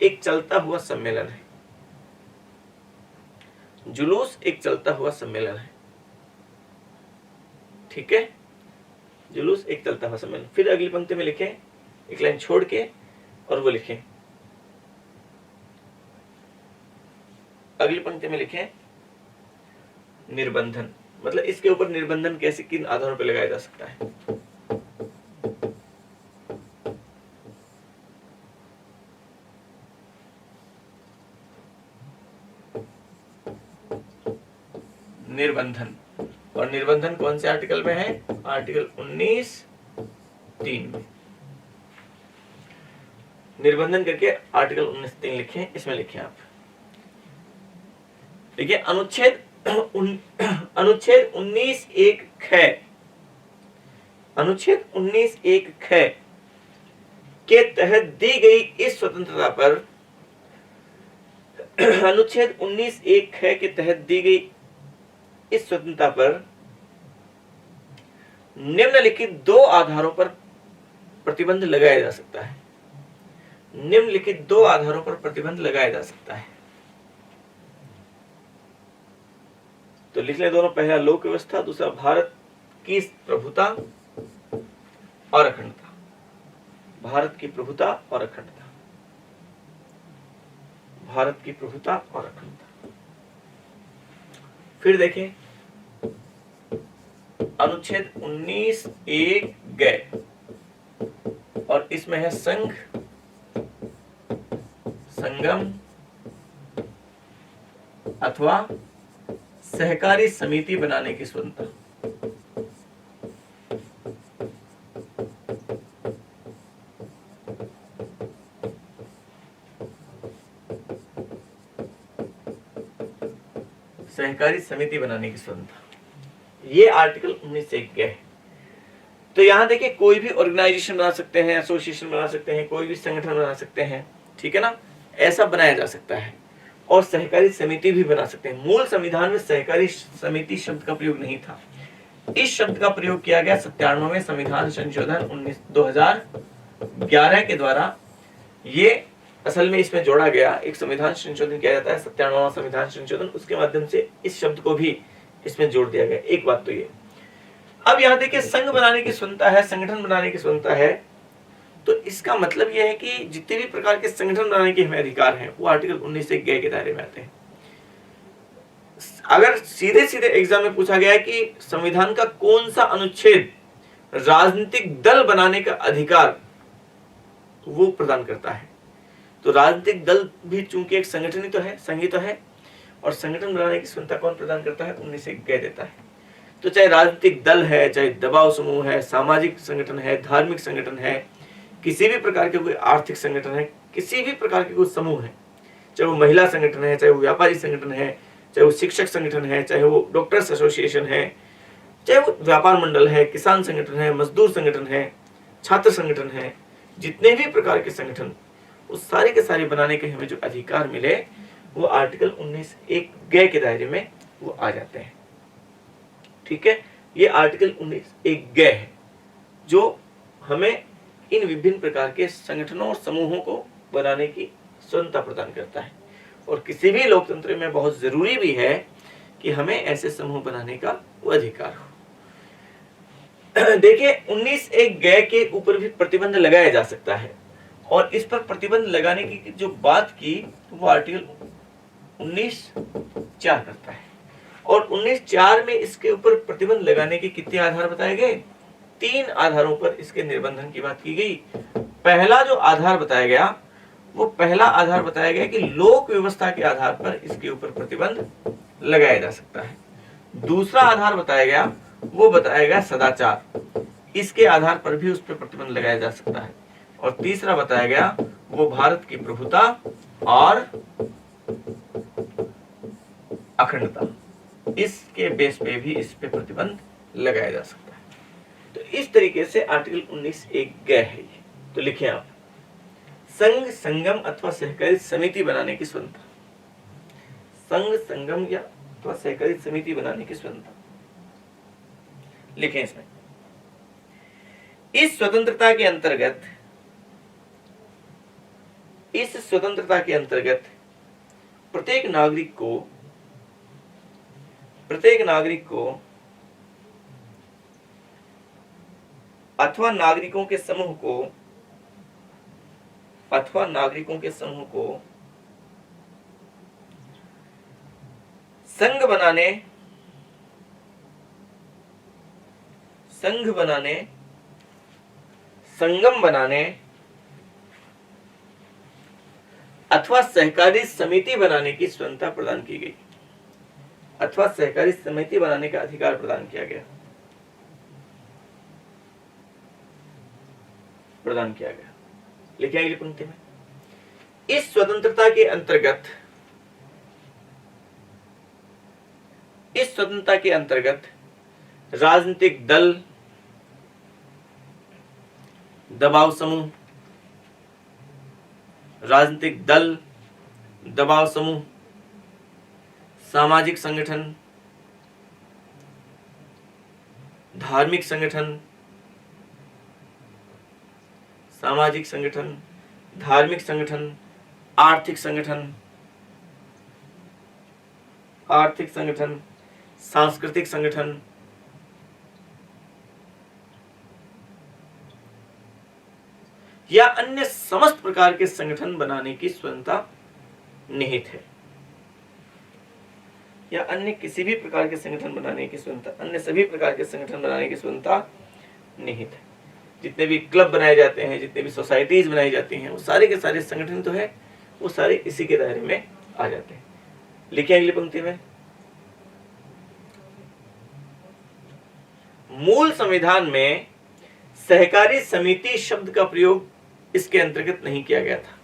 एक चलता हुआ सम्मेलन है। जुलूस एक चलता हुआ सम्मेलन है। ठीक है, जुलूस एक चलता हुआ सम्मेलन। फिर अगली पंक्ति में लिखें, एक लाइन छोड़ के, और वो लिखें अगली पंक्ति में लिखें निर्बंधन। मतलब इसके ऊपर निर्बंधन कैसे, किन आधारों पर लगाया जा सकता है। निर्बंधन, और निर्बंधन कौन से आर्टिकल में है? आर्टिकल 19(3) में। निर्बंधन करके आर्टिकल 19(3) लिखें। इसमें लिखें आप, देखिए अनुच्छेद 19(1) ख, अनुच्छेद 19(1) ख के तहत दी गई इस स्वतंत्रता पर, अनुच्छेद 19(1) ख के तहत दी गई इस स्वतंत्रता पर निम्नलिखित दो आधारों पर प्रतिबंध लगाया जा सकता है। निम्नलिखित दो आधारों पर प्रतिबंध लगाया जा सकता है। तो लिख लें दोनों, पहला लोक व्यवस्था, दूसरा भारत की प्रभुता और अखंडता। भारत की प्रभुता और अखंडता। भारत की प्रभुता और अखंडता। फिर देखें अनुच्छेद 19(1) ग, और इसमें है संघ, संगम अथवा सहकारी समिति बनाने की स्वतंत्रता। सहकारी समिति बनाने की स्वतंत्रता, ये आर्टिकल 19(1) है। तो यहां देखिए कोई भी ऑर्गेनाइजेशन बना सकते हैं, एसोसिएशन बना सकते हैं, कोई भी संगठन बना सकते हैं। ठीक है ना। ऐसा बनाया जा सकता है। और सहकारी समिति भी बना सकते हैं। मूल संविधान में सहकारी समिति शब्द का प्रयोग नहीं था। इस शब्द का प्रयोग किया गया 97वें संविधान संशोधन 2011 के द्वारा। ये असल में इसमें जोड़ा गया, एक संविधान संशोधन किया जाता है 97वां संविधान संशोधन, उसके माध्यम से इस शब्द को भी इसमें जोड़ दिया गया। एक बात तो ये। अब यहाँ देखिए, संघ बनाने की स्वतंत्रता है, संगठन बनाने की स्वतंत्रता है, तो इसका मतलब यह है कि जितने भी प्रकार के संगठन बनाने के हमें अधिकार हैं वो आर्टिकल 19(1) के दायरे में आते हैं। अगर सीधे सीधे एग्जाम में पूछा गया है कि संविधान का कौन सा अनुच्छेद राजनीतिक दल बनाने का अधिकार वो प्रदान करता है, तो राजनीतिक दल भी चूंकि एक संगठन ही तो है, संघ ही तो है, और संगठन बनाने की स्वतंत्रता कौन प्रदान करता है? 19(1) देता है। तो चाहे राजनीतिक दल है, चाहे दबाव समूह है, सामाजिक संगठन है, धार्मिक संगठन है, किसी भी प्रकार के कोई आर्थिक संगठन है, किसी भी प्रकार के कोई समूह है, चाहे वो महिला संगठन है, चाहे वो व्यापारी संगठन है, चाहे वो शिक्षक संगठन है, चाहे वो डॉक्टर्स एसोसिएशन है, चाहे वो व्यापार मंडल है, किसान संगठन है, मजदूर संगठन है, छात्र संगठन है, जितने भी प्रकार के संगठन, उस सारे के सारे बनाने के हमें जो अधिकार मिले वो आर्टिकल 19(1) के दायरे में वो आ जाते हैं। ठीक है, ये आर्टिकल 19(1) है जो हमें इन विभिन्न प्रकार के संगठनों और समूहों को बनाने की स्वतंत्रता प्रदान करता है। और किसी भी लोकतंत्र में बहुत जरूरी भी है कि हमें ऐसे समूह बनाने का वो अधिकार हो। देखिए, 19(1) के ऊपर भी प्रतिबंध लगाया जा सकता है, और इस पर प्रतिबंध लगाने की जो बात की वो आर्टिकल 19(4) करता है। और 19(4) में इसके ऊपर प्रतिबंध लगाने के कितने आधार बताए गए? 3 आधारों पर इसके निर्बंधन की बात की गई। पहला जो आधार बताया गया वो पहला आधार बताया गया कि लोक व्यवस्था के आधार पर इसके ऊपर प्रतिबंध लगाया जा सकता है। दूसरा आधार बताया गया वो बताया गया सदाचार, इसके आधार पर भी उस पर प्रतिबंध लगाया जा सकता है। और तीसरा बताया गया वो भारत की प्रभुता और अखंडता, इसके बेस पे भी इस पे प्रतिबंध लगाया जा सकता है। तो इस तरीके से आर्टिकल 19(1) है। तो लिखें आप, संघ, संगम अथवा सहकारी समिति बनाने की स्वतंत्रता। संघ, संगम या अथवा सहकारी समिति बनाने की स्वतंत्रता लिखें इसमें। इस स्वतंत्रता के अंतर्गत प्रत्येक नागरिक को अथवा नागरिकों के समूह को संघ बनाने, संगम बनाने अथवा सहकारी समिति बनाने की स्वतंत्रता प्रदान की गई, अथवा सहकारी समिति बनाने का अधिकार प्रदान किया गया। लिखिए अगली पंक्ति में, इस स्वतंत्रता के अंतर्गत राजनीतिक दल, दबाव समूह, सामाजिक संगठन, धार्मिक संगठन, आर्थिक संगठन, सांस्कृतिक संगठन, या अन्य समस्त प्रकार के संगठन बनाने की स्वतंत्रता निहित है। या अन्य किसी भी प्रकार के संगठन बनाने की स्वतंत्रता, अन्य सभी प्रकार के संगठन बनाने की स्वतंत्रता निहित है। जितने भी क्लब बनाए जाते हैं, जितने भी सोसाइटीज बनाई जाती हैं, वो सारे के सारे संगठन तो है, वो सारे इसी के दायरे में आ जाते हैं। लिखिए अगली पंक्ति में, मूल संविधान में सहकारी समिति शब्द का प्रयोग इसके अंतर्गत नहीं किया गया था।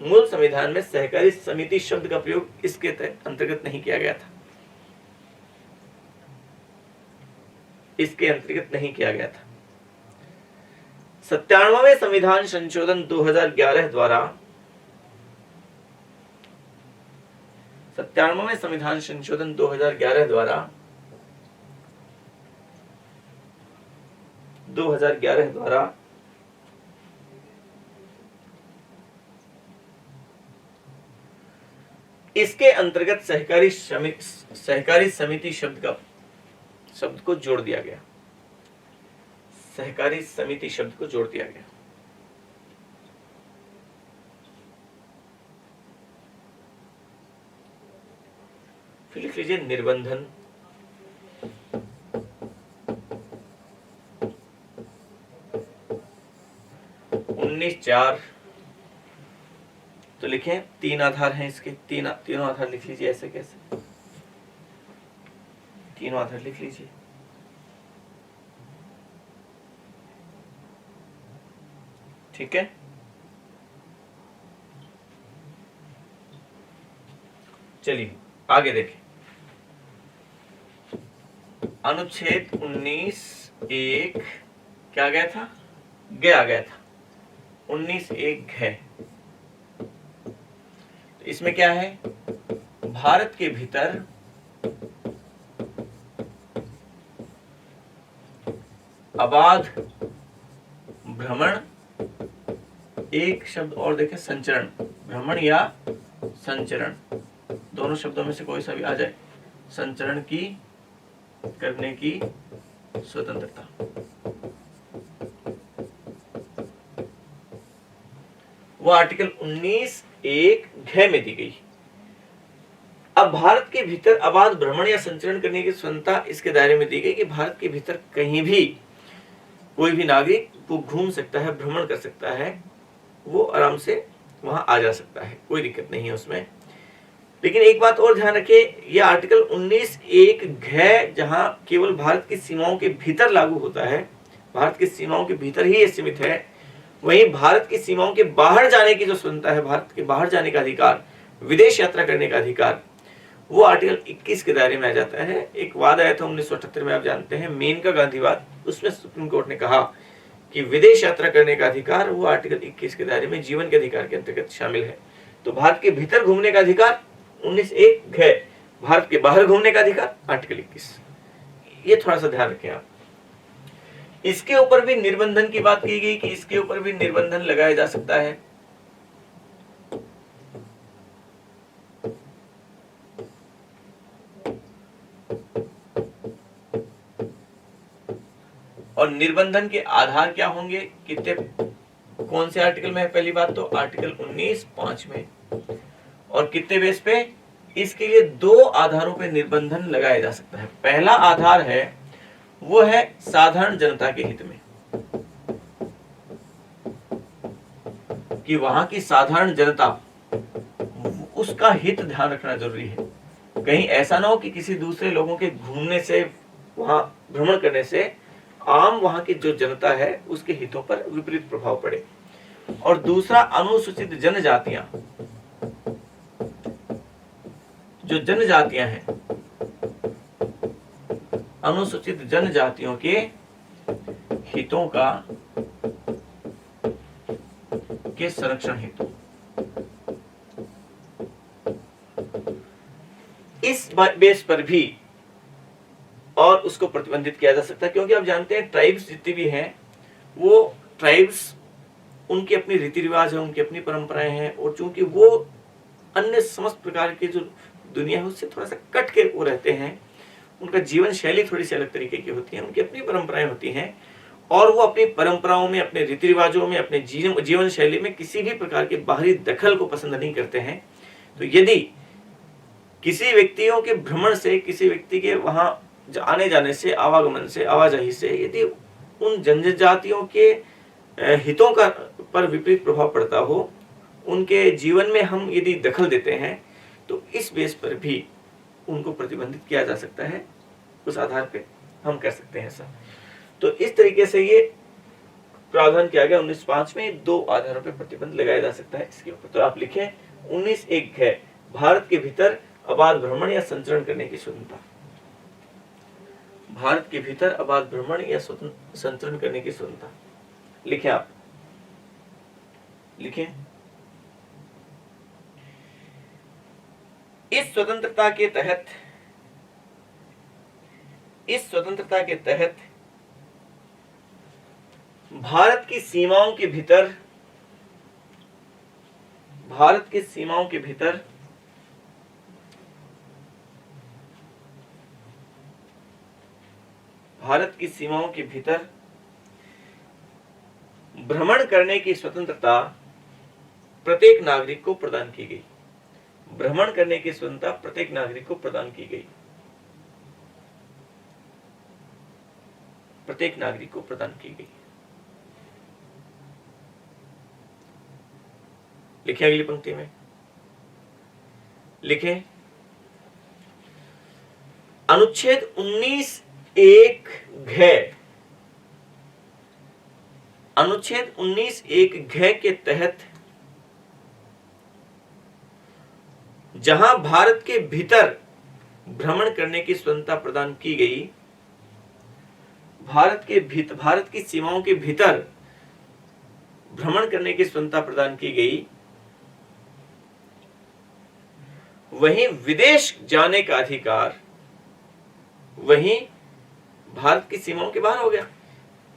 मूल संविधान में सहकारी समिति शब्द का प्रयोग इसके अंतर्गत नहीं किया गया था, 97वें संविधान संशोधन 2011 द्वारा 97वें संविधान संशोधन 2011 द्वारा इसके अंतर्गत सहकारी समिति शब्द को जोड़ दिया गया। सहकारी समिति शब्द को जोड़ दिया गया। फिर लिख लीजिए निर्बंधन। उन्नीस 4 तो लिखें 3 आधार हैं इसके, तीनों आधार लिख लीजिए। ऐसे कैसे? तीनों आधार लिख लीजिए। ठीक है, चलिए आगे देखें। अनुच्छेद 19(1) क्या गया था? गया था। 19(1) है। तो इसमें क्या है? भारत के भीतर अबाध भ्रमण, एक शब्द और देखें संचरण, भ्रमण या संचरण, दोनों शब्दों में से कोई सा भी आ जाए, संचरण की करने की स्वतंत्रता। वो आर्टिकल 19(1) घ में दी गई। अब भारत के भीतर अबाध भ्रमण या संचरण करने की स्वतंत्रता इसके दायरे में दी गई कि भारत के भीतर कहीं भी कोई भी नागरिक वो घूम सकता है, भ्रमण कर सकता है, वो आराम से वहां आ जा सकता है, कोई दिक्कत नहीं है उसमें। लेकिन एक बात और ध्यान रखिए, यह आर्टिकल 19(1) घ जहां केवल भारत की सीमाओं के भीतर लागू होता है, भारत की सीमाओं के भीतर ही ये सीमित है, वहीं भारत की सीमाओं के बाहर जाने की जो स्वतंत्रता है, भारत के बाहर जाने का अधिकार, विदेश यात्रा करने का अधिकार, वो आर्टिकल 21 के दायरे में आ जाता है। एक वाद आया था 1978 में, आप जानते हैं, मेनका गांधीवाद। उसमें सुप्रीम कोर्ट ने कहा कि विदेश यात्रा करने का अधिकार वो आर्टिकल 21 के दायरे में जीवन के अधिकार के अंतर्गत शामिल है। तो भारत के भीतर घूमने का अधिकार 19(1) घ, भारत के बाहर घूमने का अधिकार आर्टिकल 21। ये थोड़ा सा ध्यान रखें आप। इसके ऊपर भी निर्बंधन की बात की गई कि इसके ऊपर भी निर्बंधन लगाया जा सकता है। और निर्बंधन के आधार क्या होंगे, कितने, कौन से आर्टिकल में है? पहली बात तो आर्टिकल 19(5) में। और कितने बेस पे? इसके लिए 2 आधारों पे निर्बंधन लगाया जा सकता है। पहला आधार है वो है साधारण जनता के हित में, कि वहां की साधारण जनता, उसका हित ध्यान रखना जरूरी है। कहीं ऐसा ना हो कि किसी दूसरे लोगों के घूमने से, वहां भ्रमण करने से आम वहां की जो जनता है उसके हितों पर विपरीत प्रभाव पड़े। और दूसरा, अनुसूचित जनजातियां, जो जनजातियां हैं, अनुसूचित जनजातियों के हितों के संरक्षण हेतु इस बेस पर भी और उसको प्रतिबंधित किया जा सकता है। क्योंकि आप जानते हैं ट्राइब्स जितनी भी हैं, वो ट्राइब्स, उनकी अपनी रीति रिवाज है, उनकी अपनी परंपराएं हैं, और चूंकि वो अन्य समस्त प्रकार की जो दुनिया है उससे थोड़ा सा कट के वो रहते हैं, उनका जीवन शैली थोड़ी सी अलग तरीके की होती है, उनकी अपनी परंपराएं होती हैं, और वो अपनी परंपराओं में, अपने रीति रिवाजों में, अपने जीवन शैली में किसी भी प्रकार के बाहरी दखल को पसंद नहीं करते हैं। तो यदि किसी व्यक्तियों के भ्रमण से, किसी व्यक्ति के वहां आने जाने से, आवागमन से, आवाजाही से, यदि उन जनजातियों के हितों का पर विपरीत प्रभाव पड़ता हो, उनके जीवन में हम यदि दखल देते हैं, तो इस बेस पर भी उनको प्रतिबंधित किया जा सकता है। उस आधार पे हम कर सकते हैं ऐसा। तो इस तरीके से ये प्रावधान किया गया 19(5) में, 2 आधारों पे प्रतिबंध लगाया जा सकता है इसके ऊपर। तो आप लिखें 19(1) है भारत के भीतर अबाध भ्रमण या संचरण करने की स्वतंत्रता। भारत के भीतर अबाध भ्रमण या संचरण करने की स्वतंत्रता। लिखें आप, लिखें। इस स्वतंत्रता के तहत, इस स्वतंत्रता के तहत भारत की सीमाओं के भीतर, भारत की सीमाओं के भीतर भारत की सीमाओं के भीतर भ्रमण करने की स्वतंत्रता प्रत्येक नागरिक को प्रदान की गई। भ्रमण करने की स्वतंत्रता प्रत्येक नागरिक को प्रदान की गई, प्रत्येक नागरिक को प्रदान की गई। लिखें अगली पंक्ति में, लिखें। अनुच्छेद 19(1) घ, अनुच्छेद 19(1) घ के तहत जहां भारत के भीतर भ्रमण करने की स्वतंत्रता प्रदान की गई, भारत की सीमाओं के भीतर भ्रमण करने की स्वतंत्रता प्रदान की गई, वहीं विदेश जाने का अधिकार, वहीं भारत की सीमाओं के बाहर हो गया,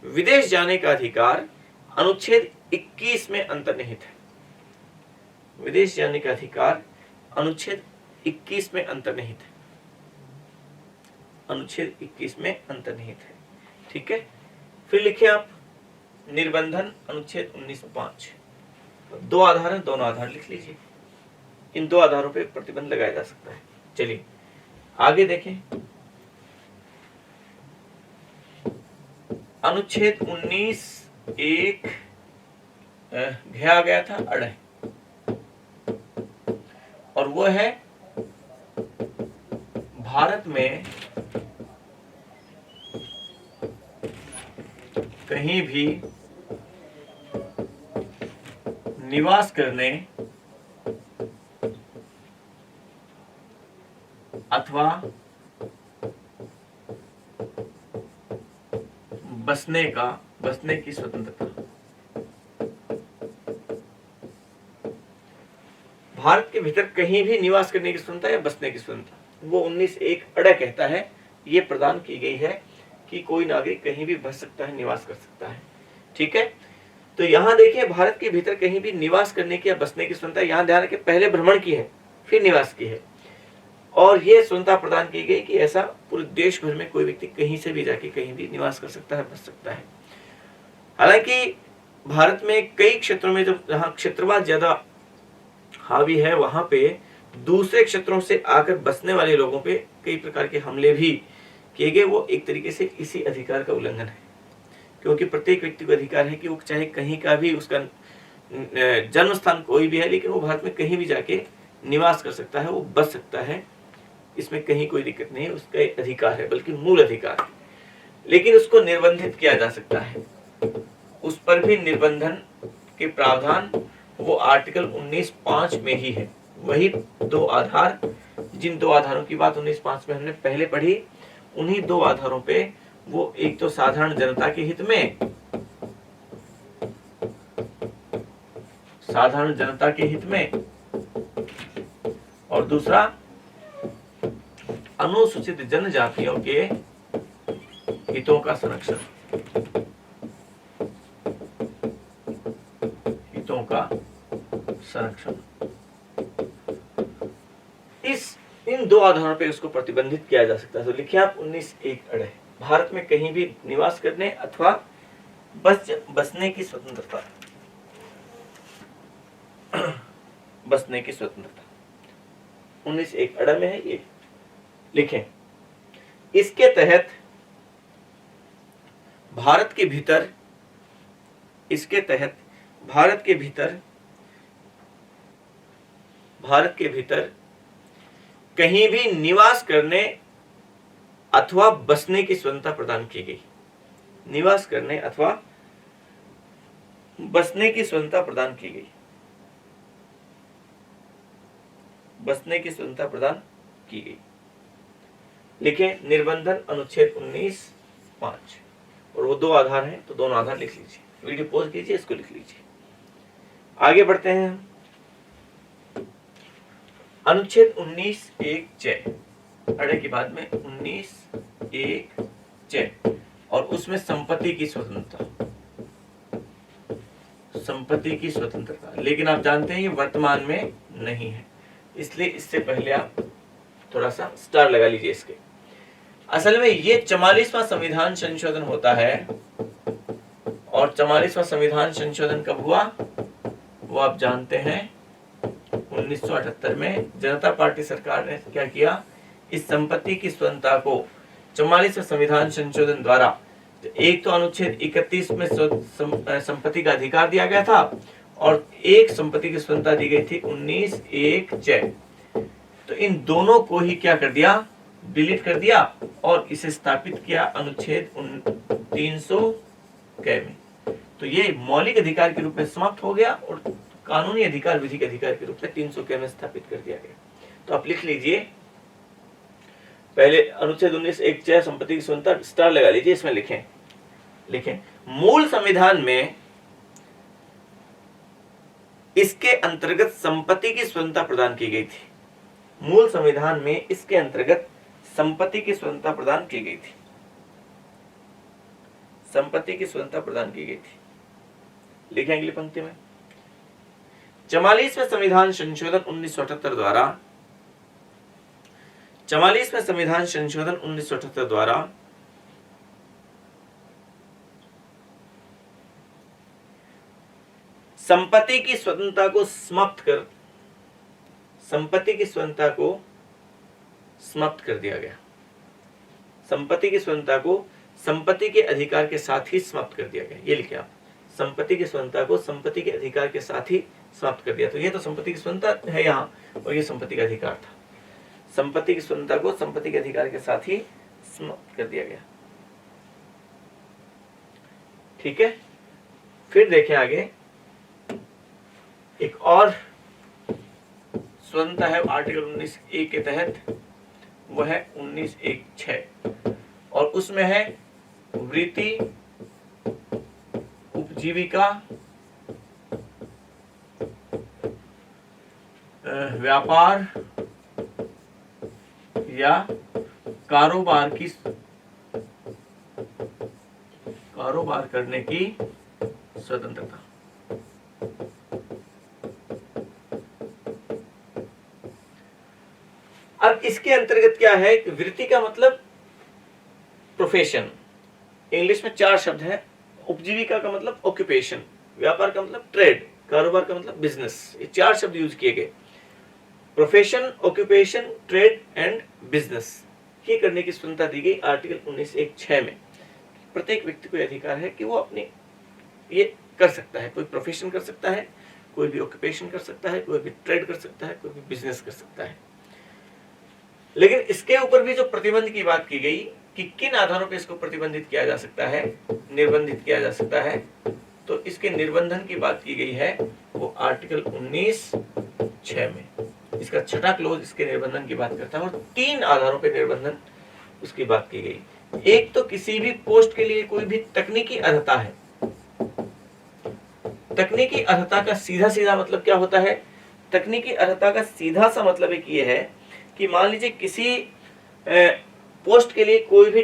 विदेश जाने का अधिकार अनुच्छेद 21 में अंतर्निहित है। विदेश जाने का अधिकार अनुच्छेद 21 में अंतर्निहित है, अनुच्छेद 21 में अंतर्निहित है। ठीक है, फिर लिखिए आप निर्बंधन अनुच्छेद 19(5). दो आधार हैं, दोनों आधार लिख लीजिए। इन दो आधारों पे प्रतिबंध लगाया जा सकता है। चलिए आगे देखें। अनुच्छेद 19(1) घ आ गया था, अड़ है, और वो है भारत में कहीं भी निवास करने अथवा बसने की स्वतंत्रता। भारत के भीतर कहीं भी निवास करने की स्वतंत्रता या बसने की स्वतंत्रता, वो 19(1) अड़ कहता है, ये प्रदान की गई है कि कोई नागरिक कहीं भी बस सकता है, निवास कर सकता है। ठीक है, तो यहां देखिए भारत के भीतर कहीं भी निवास करने की या बसने की स्वतंत्रता, यहां ध्यान रखें पहले भ्रमण की है फिर निवास की है, और यह स्वतंत्रता प्रदान की गई कि ऐसा पूरे देश भर में कोई व्यक्ति कहीं से भी जाके कहीं भी निवास कर सकता है, बस सकता है। हालांकि भारत में कई क्षेत्रों में जहां क्षेत्रवाद ज्यादा हावी है, वहां पे दूसरे क्षेत्रों से आकर बसने वाले लोगों पे कई प्रकार के हमले भी किए गए। वो एक तरीके से इसी अधिकार का उल्लंघन है, क्योंकि प्रत्येक व्यक्ति को अधिकार है कि वो चाहे कहीं का भी उसका जन्म स्थान कोई भी है, लेकिन वो भारत में कहीं भी जाके निवास कर सकता है, वो बस सकता है, इसमें कहीं कोई दिक्कत नहीं है, उसका अधिकार है, बल्कि मूल अधिकार है। लेकिन उसको निर्बंधित किया जा सकता है, उस पर भी निर्बंधन के प्रावधान वो आर्टिकल 19(5) में ही है। वही दो आधार, जिन दो आधारों की बात 19(5) में हमने पहले पढ़ी, उन्हीं दो आधारों पे वो एक तो साधारण जनता के हित में, साधारण जनता के हित में, और दूसरा अनुसूचित जनजातियों के हितों का संरक्षण, हितों का संरक्षण। इन दो आधारों पे उसको प्रतिबंधित किया जा सकता है। तो लिखिए आप 19(1) अड़, भारत में कहीं भी निवास करने अथवा बसने की स्वतंत्रता, बसने की स्वतंत्रता 19(1) अड़ में है ये। लिखें, इसके तहत भारत के भीतर, इसके तहत भारत के भीतर कहीं भी निवास करने अथवा बसने की स्वतंत्रता प्रदान की गई। निवास करने अथवा बसने की स्वतंत्रता प्रदान की गई, बसने की स्वतंत्रता प्रदान की गई। लिखें निर्बंधन अनुच्छेद 19(5), और वो दो आधार हैं, तो दोनों आधार लिख लीजिए। वीडियो पॉज कीजिए, इसको लिख लीजिए। आगे बढ़ते हैं। अनुच्छेद 19(1)(j), अड़े के बाद में 19(1)(j), और उसमें संपत्ति की स्वतंत्रता, संपत्ति की स्वतंत्रता, लेकिन आप जानते हैं ये वर्तमान में नहीं है, इसलिए इससे पहले आप थोड़ा सा स्टार लगा लीजिए इसके। असल में ये 44वां संविधान संशोधन होता है, और 44वां संविधान संशोधन कब हुआ वो आप जानते हैं, 1978 में जनता पार्टी सरकार ने क्या किया, इस संपत्ति की स्वतंत्रता को 44वें संविधान संशोधन द्वारा, एक तो अनुच्छेद 31 में संपत्ति का अधिकार दिया गया था, और एक संपत्ति की स्वतंत्रता दी गई थी 19(1)(j। तो इन दोनों को ही क्या कर दिया, डिलीट कर दिया, और इसे स्थापित किया अनुच्छेद 300(क) में। तो ये मौलिक अधिकार के रूप में समाप्त हो गया, और कानूनी अधिकार विधिक अधिकार के रूप में 300(क) में स्थापित कर दिया गया। तो आप लिख लीजिए, पहले अनुच्छेद 19(1)(j) संपत्ति की स्वतंत्रता, स्टार लगा लीजिए, इसमें लिखें मूल संविधान में इसके अंतर्गत संपत्ति की स्वतंत्रता प्रदान की गई थी। मूल संविधान में इसके अंतर्गत संपत्ति की स्वतंत्रता प्रदान की गई थी, संपत्ति की स्वतंत्रता प्रदान की गई थी। लिखें अगली पंक्ति में, 44वें संविधान संशोधन 1978 द्वारा, 44वें संविधान संशोधन 1978 द्वारा संपत्ति की स्वतंत्रता को समाप्त कर, संपत्ति की स्वतंत्रता को समाप्त कर दिया गया। संपत्ति की स्वतंत्रता को संपत्ति के अधिकार के साथ ही समाप्त कर दिया गया। ये लिखे आप, संपत्ति की स्वतंत्रता को संपत्ति के अधिकार के साथ ही समाप्त कर दिया। तो ये तो संपत्ति की स्वतंत्रता है यहाँ, और ये संपत्ति का अधिकार था। संपत्ति की स्वतंत्रता को संपत्ति के अधिकार के साथ ही समाप्त कर दिया गया। ठीक है, फिर देखें आगे, एक और स्वतंत्रता है आर्टिकल 19(a) के तहत, वह है 19(1)(6), और उसमें है वृत्ति, उपजीविका, व्यापार या कारोबार करने की स्वतंत्रता। अब इसके अंतर्गत क्या है, वृत्ति का मतलब प्रोफेशन, इंग्लिश में 4 शब्द है। उपजीविका का मतलब ऑक्यूपेशन, व्यापार का मतलब ट्रेड, कारोबार का मतलब बिजनेस। ये 4 शब्द यूज किए गए, profession, occupation, trade and business. ये करने की स्वतंत्रता दी गई आर्टिकल 19(1)(6) में। प्रत्येक व्यक्ति को अधिकार है कि वो अपने ये कर सकता है, कोई प्रोफेशन कर सकता है, कोई भी ऑक्यूपेशन कर सकता है, कोई भी ट्रेड कर सकता है, कोई भी बिजनेस कर सकता है। लेकिन इसके ऊपर भी जो प्रतिबंध की बात की गई कि किन आधारों पर इसको प्रतिबंधित किया जा सकता है, निर्बंधित किया जा सकता है, तो इसके निर्बंधन की बात की गई है वो आर्टिकल 19(6) में। इसका 6वां क्लोज इसके निर्बंधन की बात करता है, और 3 आधारों पर निर्बंधन उसकी बात की गई। एक तो किसी भी पोस्ट के लिए कोई भी तकनीकी अर्हता है। तकनीकी अर्हता का सीधा सीधा मतलब क्या होता है, तकनीकी अर्हता का सीधा सा मतलब एक ये है कि मान लीजिए किसी पोस्ट के लिए कोई भी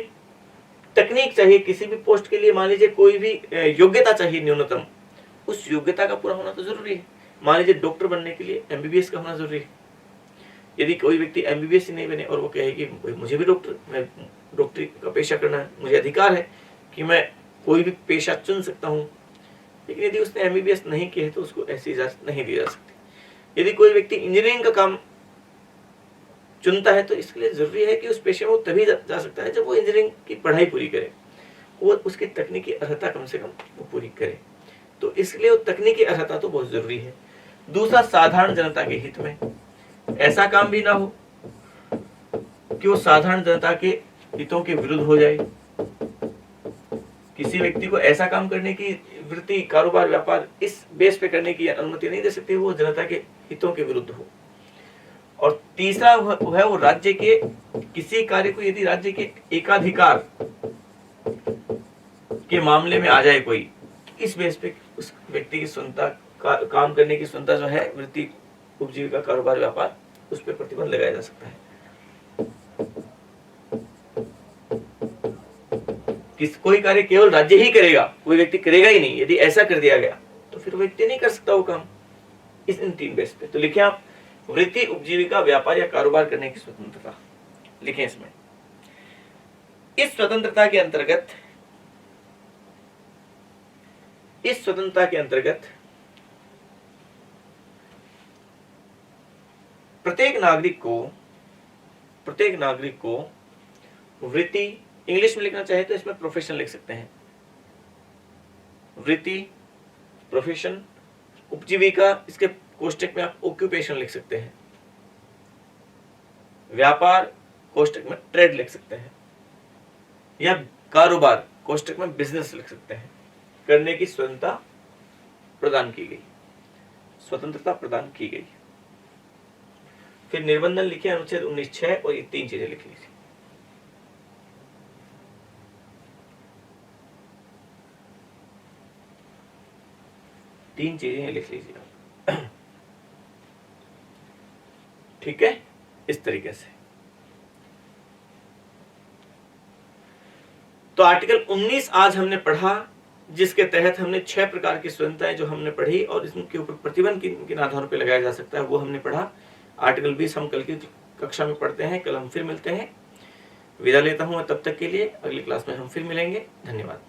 तकनीक चाहिए, किसी भी पोस्ट के लिए मान लीजिए कोई भी योग्यता चाहिए न्यूनतम, उस योग्यता का पूरा होना तो जरूरी है। मान लीजिए डॉक्टर बनने के लिए एमबीबीएस का होना जरूरी है। यदि कोई व्यक्ति एमबीबीएस ही नहीं बने और वो कहे कि मुझे भी मैं डॉक्टरी का पेशा करना है, मुझे अधिकार है कि मैं कोई भी पेशा चुन सकता हूँ, लेकिन यदि उसने एमबीबीएस नहीं किया है तो उसको ऐसी इजाजत नहीं दी जा सकती। यदि कोई व्यक्ति इंजीनियरिंग का काम चुनता है तो इसके लिए जरूरी है कि उस पेशे में वो तभी जा सकता है जब वो इंजीनियरिंग की पढ़ाई पूरी करे, वो उसकी तकनीकी अर्हता कम से कम वो पूरी करे। तो इसलिए वो तकनीकी अर्हता तो बहुत जरूरी है। दूसरा, साधारण जनता के हित में ऐसा काम भी ना हो कि वो साधारण जनता के हितों के विरुद्ध हो जाए। किसी व्यक्ति को ऐसा काम करने की वृत्ति, कारोबार, व्यापार इस बेस पे करने की अनुमति नहीं दे सकते वो जनता के हितों के विरुद्ध हो। और तीसरा है वो राज्य के किसी कार्य को यदि राज्य के एकाधिकार के मामले में आ जाए कोई, इस बेस पे उस व्यक्ति की स्वतंत्रता काम करने की स्वतंत्रता जो है, वृत्ति, उपजीविका, कारोबार, व्यापार, उस पर प्रतिबंध लगाया जा सकता है। कोई कार्य केवल राज्य ही करेगा, कोई व्यक्ति करेगा ही नहीं। यदि ऐसा कर दिया गया तो फिर व्यक्ति नहीं कर सकता वो काम। इन 3 बेस पे तो लिखे आप वृत्ति, उपजीविका, व्यापार या कारोबार करने की स्वतंत्रता लिखें इसमें। इस स्वतंत्रता के अंतर्गत प्रत्येक नागरिक को वृत्ति, इंग्लिश में लिखना चाहे तो इसमें प्रोफेशन लिख सकते हैं, वृत्ति, प्रोफेशन, उपजीविका, इसके कोष्टक में आप ऑक्यूपेशन लिख सकते हैं, व्यापार कोष्टक में ट्रेड लिख सकते हैं, या कारोबार कोष्टक में बिजनेस लिख सकते हैं, करने की स्वतंत्रता प्रदान की गई। फिर निर्बंधन लिखे अनुच्छेद 19(6) और ये 3 चीजें लिख लीजिए। तीन चीजें लिख लीजिए आप। ठीक है, इस तरीके से। तो आर्टिकल 19 आज हमने पढ़ा, जिसके तहत हमने 6 प्रकार की स्वतंत्रताएं जो हमने पढ़ी और इसके ऊपर प्रतिबंध किन आधारों पर लगाया जा सकता है वो हमने पढ़ा। आर्टिकल 20 हम कल की कक्षा में पढ़ते हैं। कल हम फिर मिलते हैं। विदा लेता हूं तब तक के लिए। अगली क्लास में हम फिर मिलेंगे। धन्यवाद।